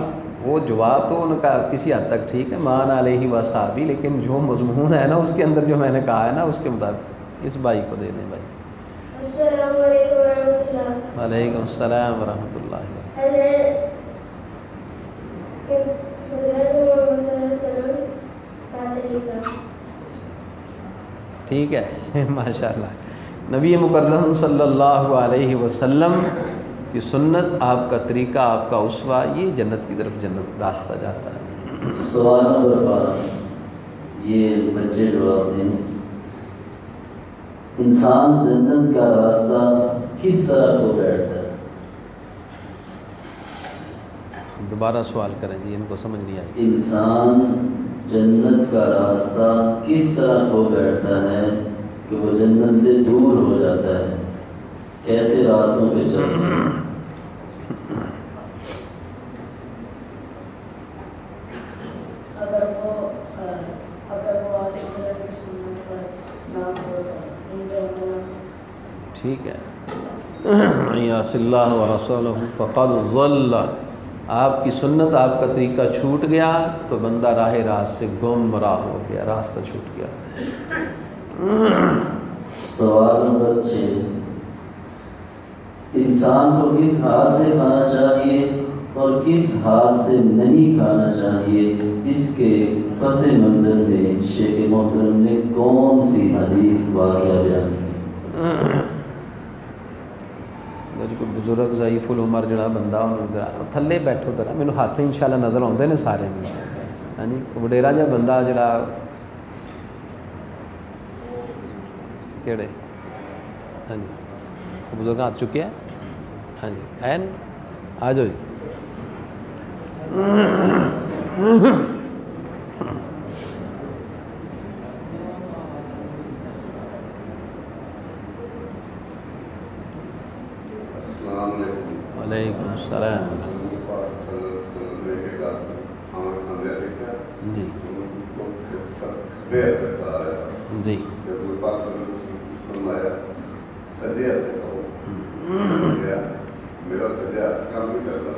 وہ جواب تو ان کا کسی حد تک ٹھیک ہے، مان علیہ وصحابی، لیکن جو مضمون ہے نا اس کے اندر جو میں نے کہا ہے نا اس کے مطابق اس بھائی کو دے دیں. بھائی السلام علیکم ورحمۃ اللہ. وعلیکم السلام ورحمۃ اللہ. ٹھیک ہے ماشاء اللہ. نبی مکرم صلی اللہ علیہ وسلم کی سنت، آپ کا طریقہ، آپ کا اسوہ، یہ جنت کی طرف جنت راستہ جاتا ہے. سوال نمبر 5، یہ بچے جواب دیں. انسان جنت کا راستہ کس طرح کو بیٹھتا ہے؟ دوبارہ سوال کریں جی، ان کو سمجھ نہیں آئی. انسان جنت کا راستہ کس طرح کو بیٹھتا ہے کہ وہ جنت سے دور ہو جاتا ہے؟ کیسے راستوں پہ چلتا ہے؟ ٹھیک ہے. یاس اللہ و رسولہ فقد ضل. آپ کی سنت، آپ کا طریقہ چھوٹ گیا تو بندہ راہ راست سے گمراہ ہو گیا، راستہ چھوٹ گیا. سوال نمبر 6، انسان کو کس ہاتھ سے کھانا چاہیے اور کس ہاتھ سے نہیں کھانا چاہیے؟ اس کے پس منظر میں شیخ محترم نے کون سی حدیث واقعہ بیان کی؟ کوئی بزرگ ضعیف العمر جڑا بندہ تھلے بیٹھو ذرا، مینوں ہاتھ انشاءاللہ نظر آتے ہیں سارے میں. ہاں جی وڈیرا جہا بندہ جڑا کہڑے، ہاں جی بزرگ ہاتھ چکے ہیں. ہاں جی این آ جاؤ جی. وعلیکم السلام. جی جی میرا سجا کام نہیں کرتا،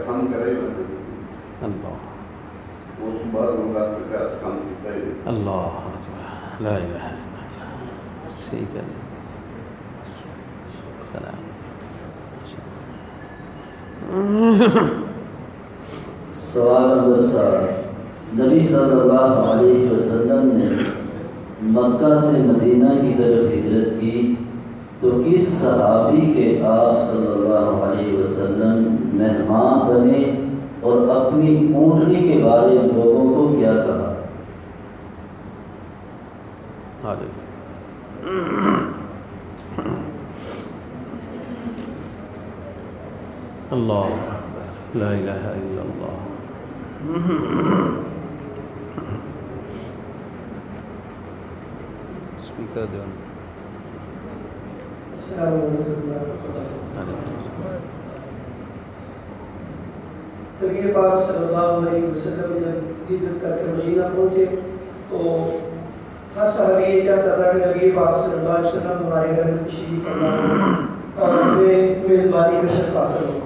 کام کرے اللہ لا الہ الا اللہ. ٹھیک ہے. سوال نمبر 7، نبی صلی اللہ علیہ وسلم نے مکہ سے مدینہ کی طرف ہجرت کی تو کس صحابی کے آپ صلی اللہ علیہ وسلم مہمان بنے اور اپنی اونٹنی کے بارے میں لوگوں کو کیا کہا؟ اللہ لا الہ الا اللہ. اسپیکر دو. السلام علیکم ورحمۃ اللہ. نبی پاک صلی اللہ علیہ وسلم جب ہجرت کر کے مدینہ پہنچے تو ہر صحابی یہ چاہتا تھا کہ نبی پاک صلی اللہ علیہ وسلم ہمارے گھر میں تشریف فرما اور ہمیں میزبانی کا شرف حاصل ہو.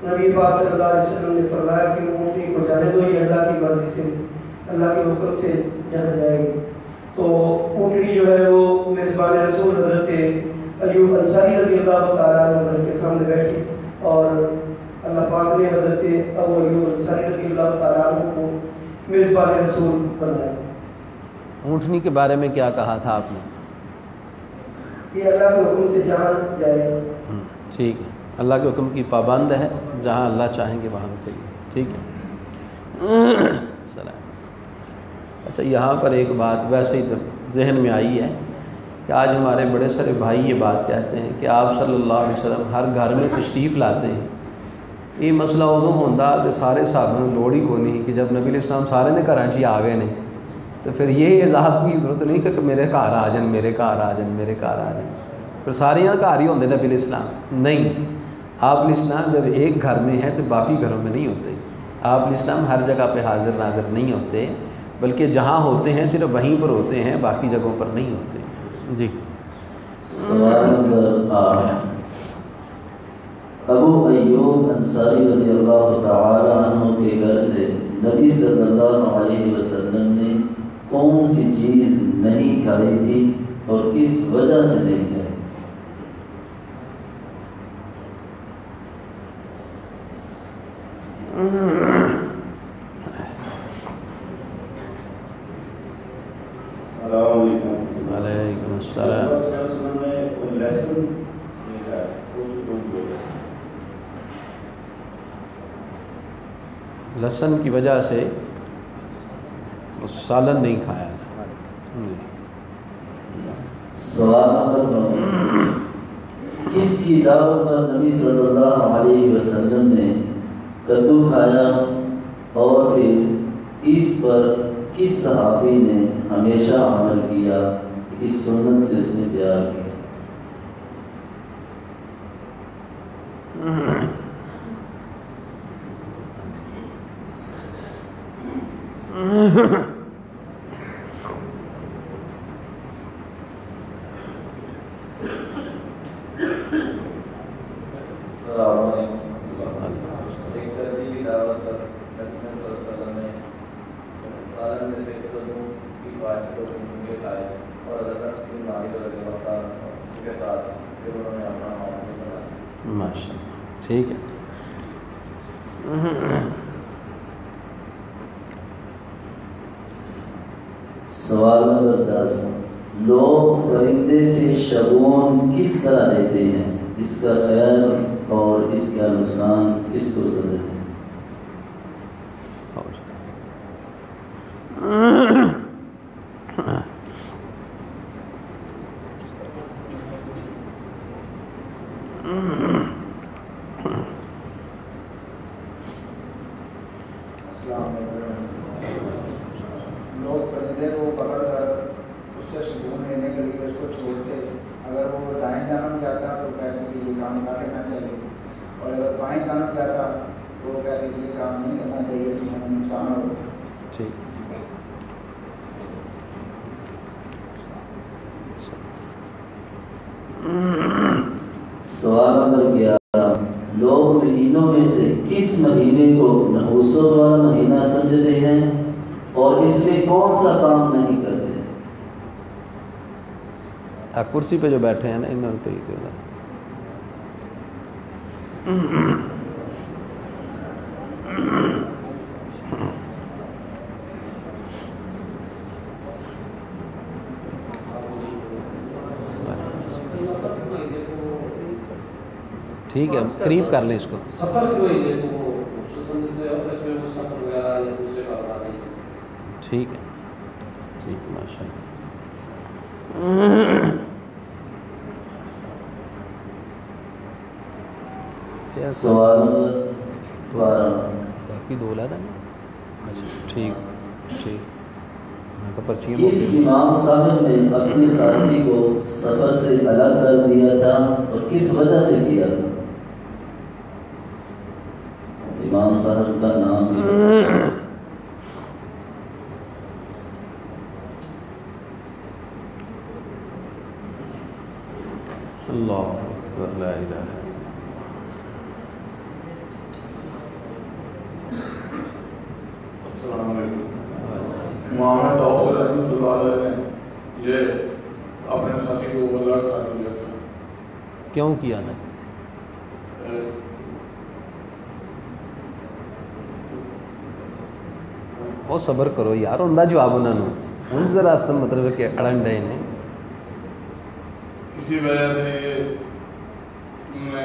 نبی پاک صلی اللہ علیہ وسلم نے فرمایا کہ اونٹنی کو جانے دو، یہ اللہ کی مرضی سے، اللہ کے حکم سے جہاں جائے گی. تو اونٹنی جو ہے وہ میزبان رسول حضرت ایوب انصاری رضی اللہ تعالیٰ عنہ کے سامنے بیٹھی اور اللہ پاک نے حضرت ابو ایوب انصاری رضی اللہ تعالیٰ عنہ کو میزبان رسول بنایا. اونٹنی کے بارے میں کیا کہا تھا آپ نے؟ یہ اللہ کے حکم سے جہاں جائے. ٹھیک ہے، اللہ کے حکم کی پابند ہے، جہاں اللہ چاہیں گے وہاں رکھے. ٹھیک ہے. سلام. اچھا، یہاں پر ایک بات ویسے ہی ذہن میں آئی ہے کہ آج ہمارے بڑے سارے بھائی یہ بات کہتے ہیں کہ آپ صلی اللہ علیہ وسلم ہر گھر میں تشریف لاتے ہیں. یہ مسئلہ ادو ہوتا تو سارے صحابہ نے لوڑ ہی کو نہیں کہ جب نبی علیہ السلام سارے نے گھر چ آ گئے نے تو پھر یہ اعزاز کی ضرورت نہیں کہ میرے گھر آ جان، میرے گھر آ جان، میرے گھر آ جان. پھر سارے گھر ہی ہوتے نبی علیہ السلام. نہیں، آپ علیہ السلام جب ایک گھر میں ہے تو باقی گھروں میں نہیں ہوتے. آپ علیہ السلام ہر جگہ پہ حاضر ناظر نہیں ہوتے، بلکہ جہاں ہوتے ہیں صرف وہیں پر ہوتے ہیں، باقی جگہوں پر نہیں ہوتے. جی. سوال نمبر 8، ابو ایوب انصاری رضی اللہ تعالی عنہ کے گھر سے نبی صلی اللہ علیہ وسلم نے کون سی چیز نہیں کھائی تھی اور کس وجہ سے نہیں کھائی؟ السلام علیکم. وعلیکم السلام. لہسن کی وجہ سے سالن نہیں کھایا تھا. سوال نمبر 9، کس کی دعوت پر نبی صلی اللہ علیہ وسلم نے کدو کھایا اور پھر اس پر کس صحابی نے ہمیشہ عمل کیا کہ اس سنت سے اس نے پیار کیا؟ ماشاء اللہ. ٹھیک ہے. سوال نمبر 10، لوگ پرندے سے شگون کس طرح لیتے ہیں؟ اس کا خیر اور اس کا نقصان کس کو سمجھتے ہیں؟ لوگ پرندے کو پکڑ کر اس سے سکون لینے کے لیے اس کو چھوڑتے، اگر وہ دائیں جانب جاتا تو کہتے کہ یہ کام نہ کرنا چاہیے، اور اگر بائیں جانب جاتا تو وہ کہتے کہ یہ کام نہیں کرنا چاہیے، اس میں ہمیں نقصان ہو. ٹھیک. سوال نمبر 11، لوگ مہینوں میں سے کس مہینے کو نحوست والا مہینہ سمجھتے ہیں اور اس میں کون سا کام نہیں کرتے؟ کرسی پہ جو بیٹھے ہیں نا انہوں نے ٹھیک ہے، قریب کر لیں اس کو. سفر کی وجہ سے وہ سفر وغیرہ یا دوسرے کاروبار نہیں. ٹھیک ہے، ٹھیک، ماشاء اللہ. سوال نمبر 12. باقی 2 لانا ہے. اچھا ٹھیک ٹھیک. میں تو پرچیاں کس امام صاحب نے اپنے ساتھی کو سفر سے الگ کر دیا تھا اور کس وجہ سے کیا تھا؟ امام صاحب کا نام بھی اللہ اکبر، لا الہ الا اللہ. السلام علیکم. مولانا توفیق رحمۃ اللہ علیہ نے یہ اپنے ساتھی کو الگ کر دیا تھا. کیوں کیا نا؟ وہ صبر کرو یار، ان کا جواب انہوں نے ہوں ذرا اصل مطلب ہے کہ اڑن ڈے نے. اسی وجہ سے یہ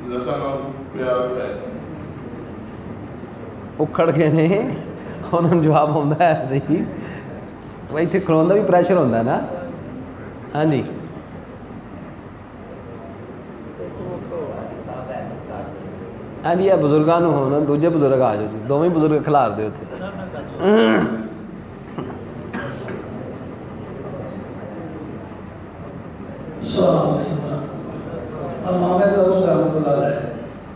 لسن اور پیاز ہے اکھڑ کے نے انہوں نے جواب ہوتا ہے ایسے ہی. بھائی اتنے کھلون کا بھی پریشر ہوتا ہے نا. ہاں جی، ہاں جی، بزرگوں ہونا دوجے بزرگ آ جاؤ جی، دونوں بزرگ کھلار دے اتنے. السلام علیکم. امام دوست رحمۃ اللہ علیہ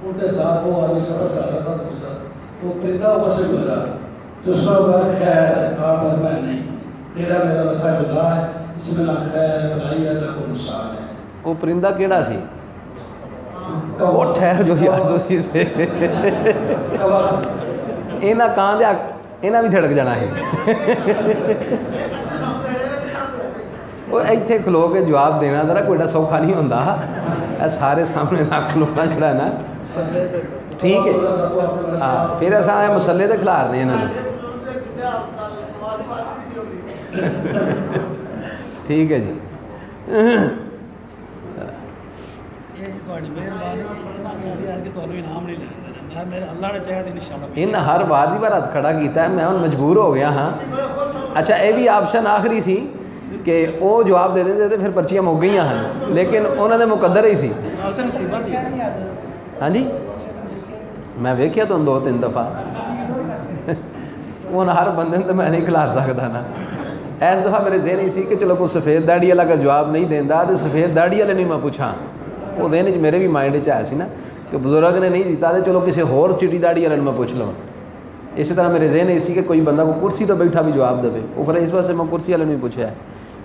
ان کے ساتھ وہ آدمی سفر کر رہا تھا، دوسرا وہ پرندہ اوپر سے گزرا. دوسرا کہا خیر آپ میں نہیں، تیرا میرا مسئلہ جدا ہے، اس میں نہ خیر بھلائی ہے نہ کوئی نقصان ہے. وہ پرندہ کیڑا سی؟ وہ ٹھہر جو یار تسی سے اینا کان دے اینا بھی دھڑک جانا ہے. وہ ایتھے کھلو کے جواب دینا ذرا کوئی ایڈا سوکھا نہیں ہوتا. سارے سامنے نہ کھلونا جڑا ہے نا. ٹھیک ہے، ہاں پھر اصا مسلے تے کھلار دیں انہوں نے. ٹھیک ہے جی. ان ہر بات ہی پر ہاتھ کھڑا کیتا ہے، میں مجبور ہو گیا ہاں. اچھا یہ بھی آپشن آخری سی کہ وہ جواب دے دیں تو پھر پرچیاں مک گئی ہیں، لیکن انہوں نے مقدر ہی سی. ہاں جی، میں ویکھیا تو 2-3 دفعہ. ہوں ہر بندے تو میں نہیں کھلار سکتا نا. اس دفعہ میرے ذہن ہی سی کہ چلو کوئی سفید داڑھی والا کا جواب نہیں دینا تو سفید داڑھی والے نہیں میں پوچھا. وہ ذہن میرے بھی مائنڈ آیا سی نا کہ بزرگ نے نہیں دیتا تو چلو کسی ہور چٹی داڑھی والے میں پوچھ لوں. اسی طرح میرے ذہن اسی کہ کوئی بندہ کو کرسی تو بیٹھا بھی جواب دے. وہ پھر اس واسطے میں کرسی والے نہیں پوچھا ہے.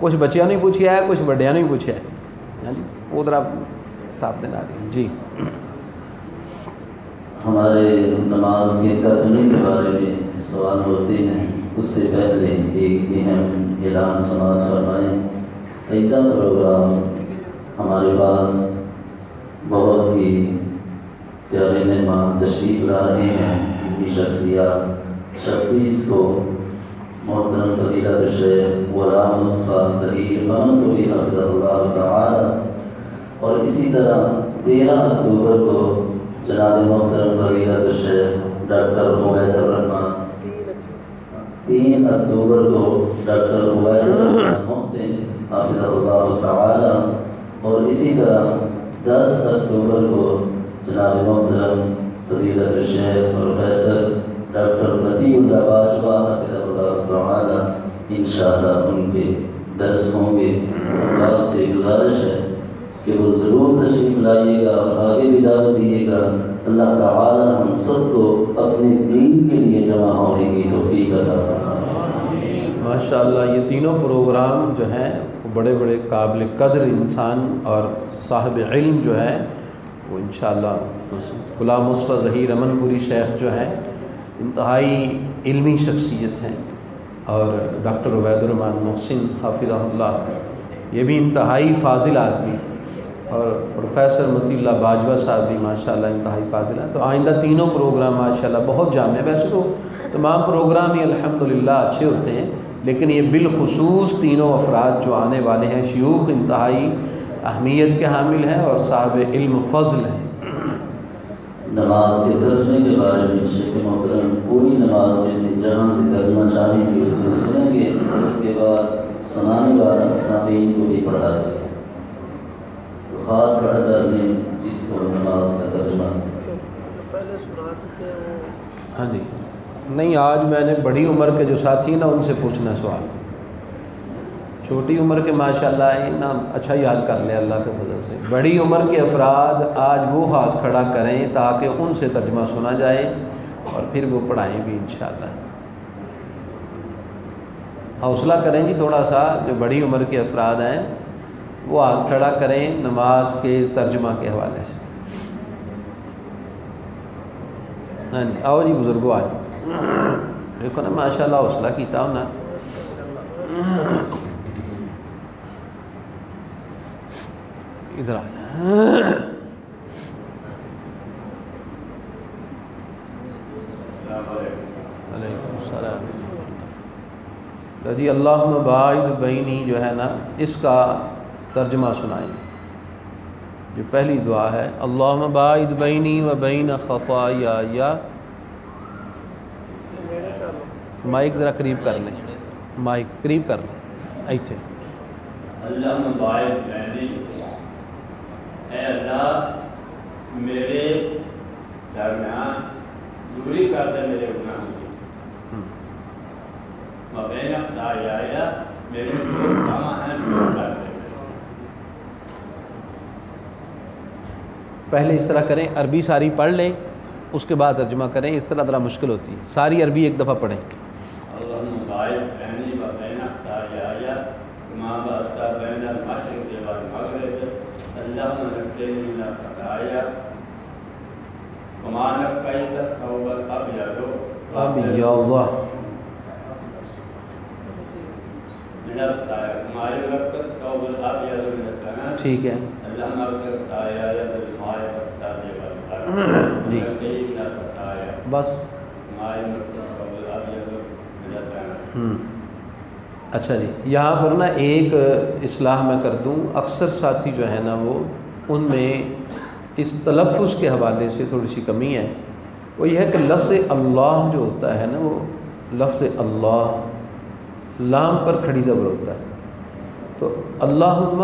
کچھ بچیاں نہیں پوچھا ہے، کچھ بڑیاں نہیں پوچھا ہے. ہاں جی، وہ ذرا صاف دینا جی. ہمارے نماز کے ترجمے کے بارے میں سوال ہوتے ہیں. اس سے پہلے ایک اہم اعلان سماعت فرمائیں. عیدہ پروگرام ہمارے پاس بہت ہی پیارے مہمان تشریف لا رہے ہیں. ان کی شخصیات 26 کو محترم فضیلت الشیخ غلام مصطفیٰ ظہیر امن کو بھی حفظ اللہ تعالی، اور اسی طرح 13 اکتوبر کو جناب محترم فضیلت الشیخ ڈاکٹر عبید الرحمان، 3 اکتوبر کو ڈاکٹر عبید الرحمان محسن حافظ اللہ تعالی، اور اسی طرح 10 اکتوبر کو جناب محترم فضیلت الشیخ پروفیسر ڈاکٹر متی اللہ باجوہ حافظ اللہ تعالی انشاءاللہ ان کے درس ہوں گے. اللہ سے گزارش ہے کہ وہ ضرور تشریف لائیے گا اور آگے بھی دعوت دیے گا. اللہ تعالی ہم سب کو اپنے دین کے لیے جمع ہونے کی توفیق عطا فرمائے. ماشاءاللہ یہ تینوں پروگرام جو ہیں وہ بڑے بڑے قابل قدر انسان اور صاحب علم جو ہے وہ انشاءاللہ غلام مصطفیٰ ظہیر امن پوری شیخ جو ہیں انتہائی علمی شخصیت ہیں، اور ڈاکٹر عبید الرحمان محسن حافظہ اللہ یہ بھی انتہائی فاضل آدمی. اور پروفیسر مطیع اللہ باجوہ صاحب بھی ماشاءاللہ انتہائی فاضل ہیں. تو آئندہ تینوں پروگرام ماشاءاللہ بہت جامع ہیں. ویسے تو تمام پروگرام ہی الحمدللہ اچھے ہوتے ہیں، لیکن یہ بالخصوص تینوں افراد جو آنے والے ہیں شیوخ انتہائی اہمیت کے حامل ہیں اور صاحب علم فضل ہیں. نماز کے ترجمے کے بارے میں شیخ محترم پوری نماز میں سے جہاں سے ترجمہ چاہیں گے وہ سنیں گے، اس کے بعد سنانے والا سامعین کو بھی پڑھا دے. تو ہاتھ کھڑا کر لیں جس کو نماز کا ترجمہ. ہاں جی، نہیں آج میں نے بڑی عمر کے جو ساتھی ہیں نا ان سے پوچھنا سوال. چھوٹی عمر کے ماشاءاللہ نا اچھا یاد کر لے اللہ کے فضل سے. بڑی عمر کے افراد آج وہ ہاتھ کھڑا کریں تاکہ ان سے ترجمہ سنا جائے اور پھر وہ پڑھائیں بھی انشاءاللہ. حوصلہ کریں جی تھوڑا سا. جو بڑی عمر کے افراد ہیں وہ ہاتھ کھڑا کریں نماز کے ترجمہ کے حوالے سے. ہاں جی آؤ جی بزرگوں آج دیکھو نا ماشاءاللہ حوصلہ کیتا ہوں نا. ادھر آ علیکم السلام. جی اللہم باعث بینی جو ہے نا اس کا ترجمہ سنائیں. جو پہلی دعا ہے اللہم باعث بینی و بین خطایا. مائک ذرا قریب کر لیں، مائک قریب کر لیں. ایتھے اللہم باعث بینی، اے اللہ میرے درمیان دوری کر دے میرے گناہوں کی. مبین خطایا، میرے جو گناہ ہیں دور کر دے. پہلے اس طرح کریں، عربی ساری پڑھ لیں اس کے بعد ترجمہ کریں. اس طرح ذرا مشکل ہوتی ہے. ساری عربی ایک دفعہ پڑھیں. اللہم باعث بینی و بین خطایا کما بعثت بین المشرق والمغرب. اللہم نقنی من الخطایا کما نقیت الثوب الابیض من الخطایا کما ینقی الثوب الابیض من الدنس. ٹھیک ہے اللہم اغفر خطایا بالماء والثلج والبرد. جی نقنی من الخطایا بس. کما ینقی الثوب الابیض من الدنس. اچھا جی یہاں پر نا ایک اصلاح میں کر دوں. اکثر ساتھی جو ہے نا وہ ان میں اس تلفظ کے حوالے سے تھوڑی سی کمی ہے. وہ یہ ہے کہ لفظ اللہ جو ہوتا ہے نا وہ لفظ اللہ لام پر کھڑی زبر ہوتا ہے. تو اللہم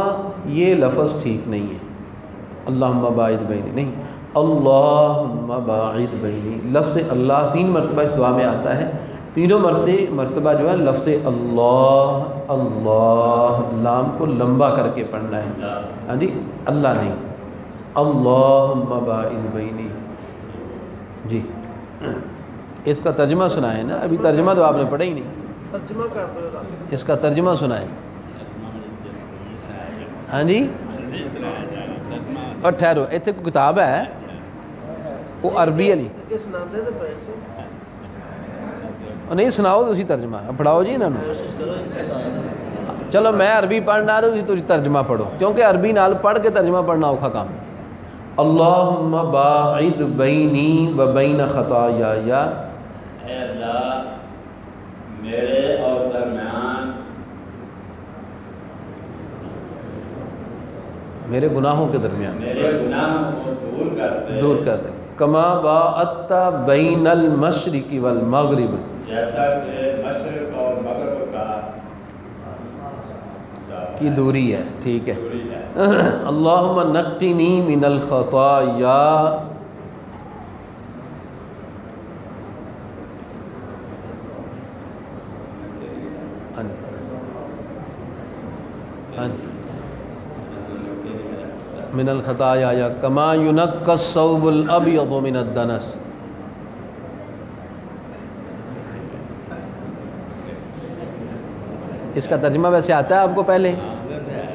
یہ لفظ ٹھیک نہیں ہے. اللہم باعث بینی نہیں، اللہم باعث بینی. لفظ اللہ 3 مرتبہ اس دعا میں آتا ہے. تینوں مرتبہ جو ہے لفظ اللہ اللہ لام کو لمبا کر کے پڑھنا ہے. ہاں جی اللہ نہیں، اللہم باعث بینی. جی اس کا ترجمہ سنائیں نا. ابھی ترجمہ تو آپ نے پڑھا ہی نہیں. ترجمہ کر دو. اس کا ترجمہ سنائیں. ہاں جی اور ٹھہرو اتنے کوئی کتاب ہے وہ عربی والی نہیں سناؤ تسی ترجمہ پڑھاؤ جی انہوں نے. چلو میں عربی پڑھنا تو تسی ترجمہ پڑھو کیونکہ عربی نال پڑھ کے ترجمہ پڑھنا اوکھا کام. اللہم باعث بینی و بین خطایا. اے اللہ میرے اور درمیان میرے گناہوں کے درمیان میرے گناہوں کو دور کر دے. کما باعثت بین المشرق والمغرب، جیسا کہ مشرق اور مغرب کا کی دوری ہے. ٹھیک ہے. دوری ہے. اللہم نقنی من الخطایا. من الخطایا کما ینقی الثوب الابیض من الدنس. اس کا ترجمہ ویسے آتا ہے آپ کو پہلے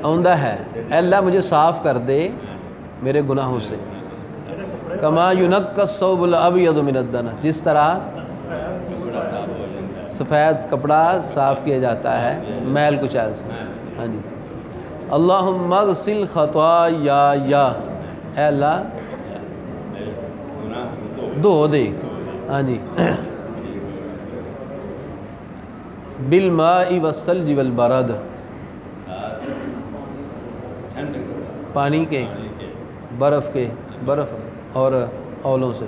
عمدہ ہے. اے اللہ مجھے صاف کر دے میرے گناہوں سے. کما ینقی الثوب الابیض من الدنس، جس طرح سفید کپڑا صاف کیا جاتا ہے میل کچیل سے. ہاں جی اللہم اغسل خطایا، اے اللہ دو دے، ہاں جی، بالماء والثلج والبرد، پانی کے، برف کے، برف اور اولوں سے۔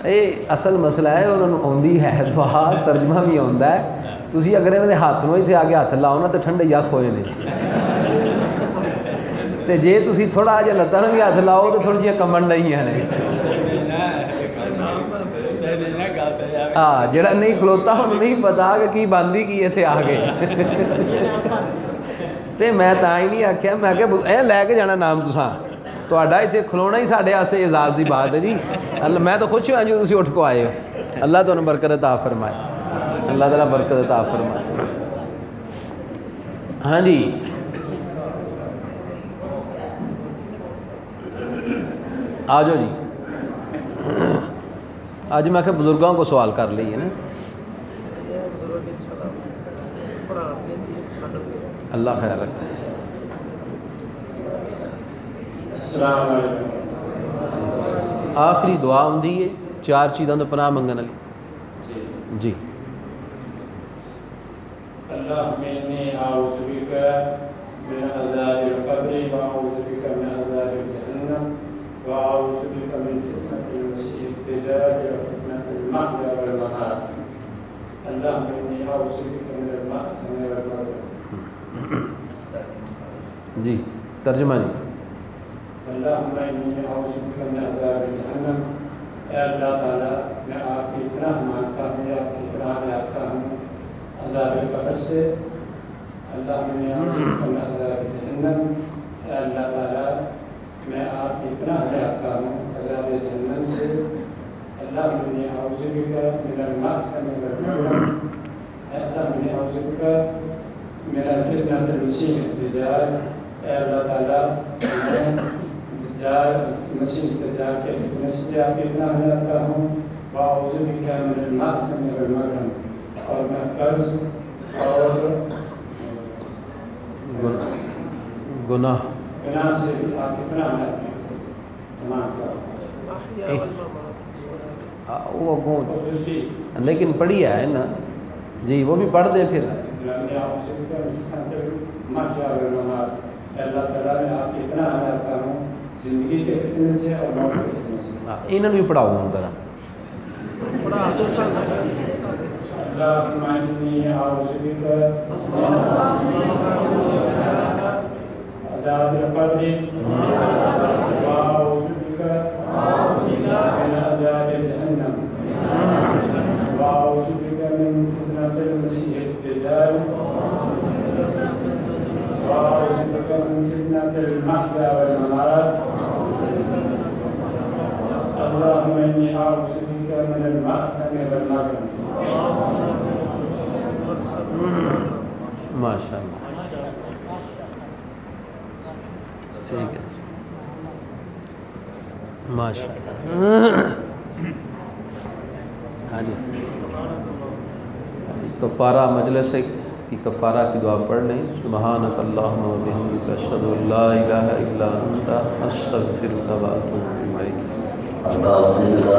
یہ اصل مسئلہ ہے، انہوں نے آندی ہے دعا، ترجمہ بھی آندا ہے، تسی اگر انہوں نے ہاتھ میں اتنے آگے ہاتھ لاؤ نا تو ٹھنڈے یخ ہوئے نے، تے جے تسی تھوڑا جہا لتاں بھی ہاتھ لاؤ تو تھوڑی جہی کمن نہیں ہے، ہاں جڑا نہیں کھلوتا انہوں نہیں پتا کہ کی باندھی کی اتنے آ گئے۔ تے میں تا ہی نہیں آخیا، میں کہ اے لے کے جانا نام تساں، تہاڈا اتنے کھلونا ہی ساڈے واسطے اعزاز دی بات ہے جی۔ اللہ میں تو خوش ہوا جو تسی اٹھ کو آئے ہو، اللہ تمہیں برکت عطا فرمائے، اللہ تعالیٰ برکت عطا فرمائے۔ ہاں جی، آ جاؤ جی، آج میں کہ بزرگوں کو سوال کر لی ہے نا، اللہ خیر رکھے۔ السلام علیکم۔ آخری دعا ہوندی ہے 4 چیزاں تو پناہ منگن والی جی۔ اللهم إني أعوذ بك من عذاب القبر وأعوذ بك من عذاب جهنم وأعوذ بك من فتنة المسيح الدجال وفتنة المحيا والممات اللهم إني أعوذ بك من المأثم والمغرم۔ جی ترجمہ جی۔ اللهم إني أعوذ بك من عذاب جهنم، اے اللہ تعالیٰ میں آپ کی پناہ مانگتا ہوں یا آپ کی پناہ لیاتا ہوں عذاب قبر سے۔ اللهم إني أعوذ بك من عذاب جهنم، اے اللہ تعالیٰ میں آپ کی پناہ لیاتا ہوں عذاب جہنم سے۔ اللهم إني أعوذ بك من المأثم والمغرم، اے اللهم إني أعوذ بك من فتنة المسيح الدجال، اے اللہ تعالیٰ میں دجال مسیح دجال کے فتنہ سے آپ کی پناہ لیتا ہوں۔ وأعوذ بك من المأثم والمغرم، اور میں قرض اور گناہ سے بھی آپ کی پناہ لیتا ہوں۔ وہ لیکن پڑھی ہے نا جی، وہ بھی پڑھ دیں پھر۔ اللہ تعالیٰ میں آپ کی پناہ لیتا ہوں زندگی کے فتنے سے اور موت کے فتنے سے۔ انہوں نے بھی پڑھاؤ ہوں ذرا۔ اللهم إني أعوذ بك من عذاب القبر وأعوذ بك من عذاب جهنم وأعوذ بك من فتنة المسيح الدجال وأعوذ بك من فتنة المحيا والممات اللهم إني أعوذ بك من المأثم والمغرم۔ ماشاء اللہ، ٹھیک ہے، ماشاء اللہ۔ ہاں جی، کفارہ مجلس کی کفارہ کی دعا پڑھ لیں۔ سبحانک اللہم و بحمدک اشہد ان لا الہ الا انت استغفرک و اتوب الیک۔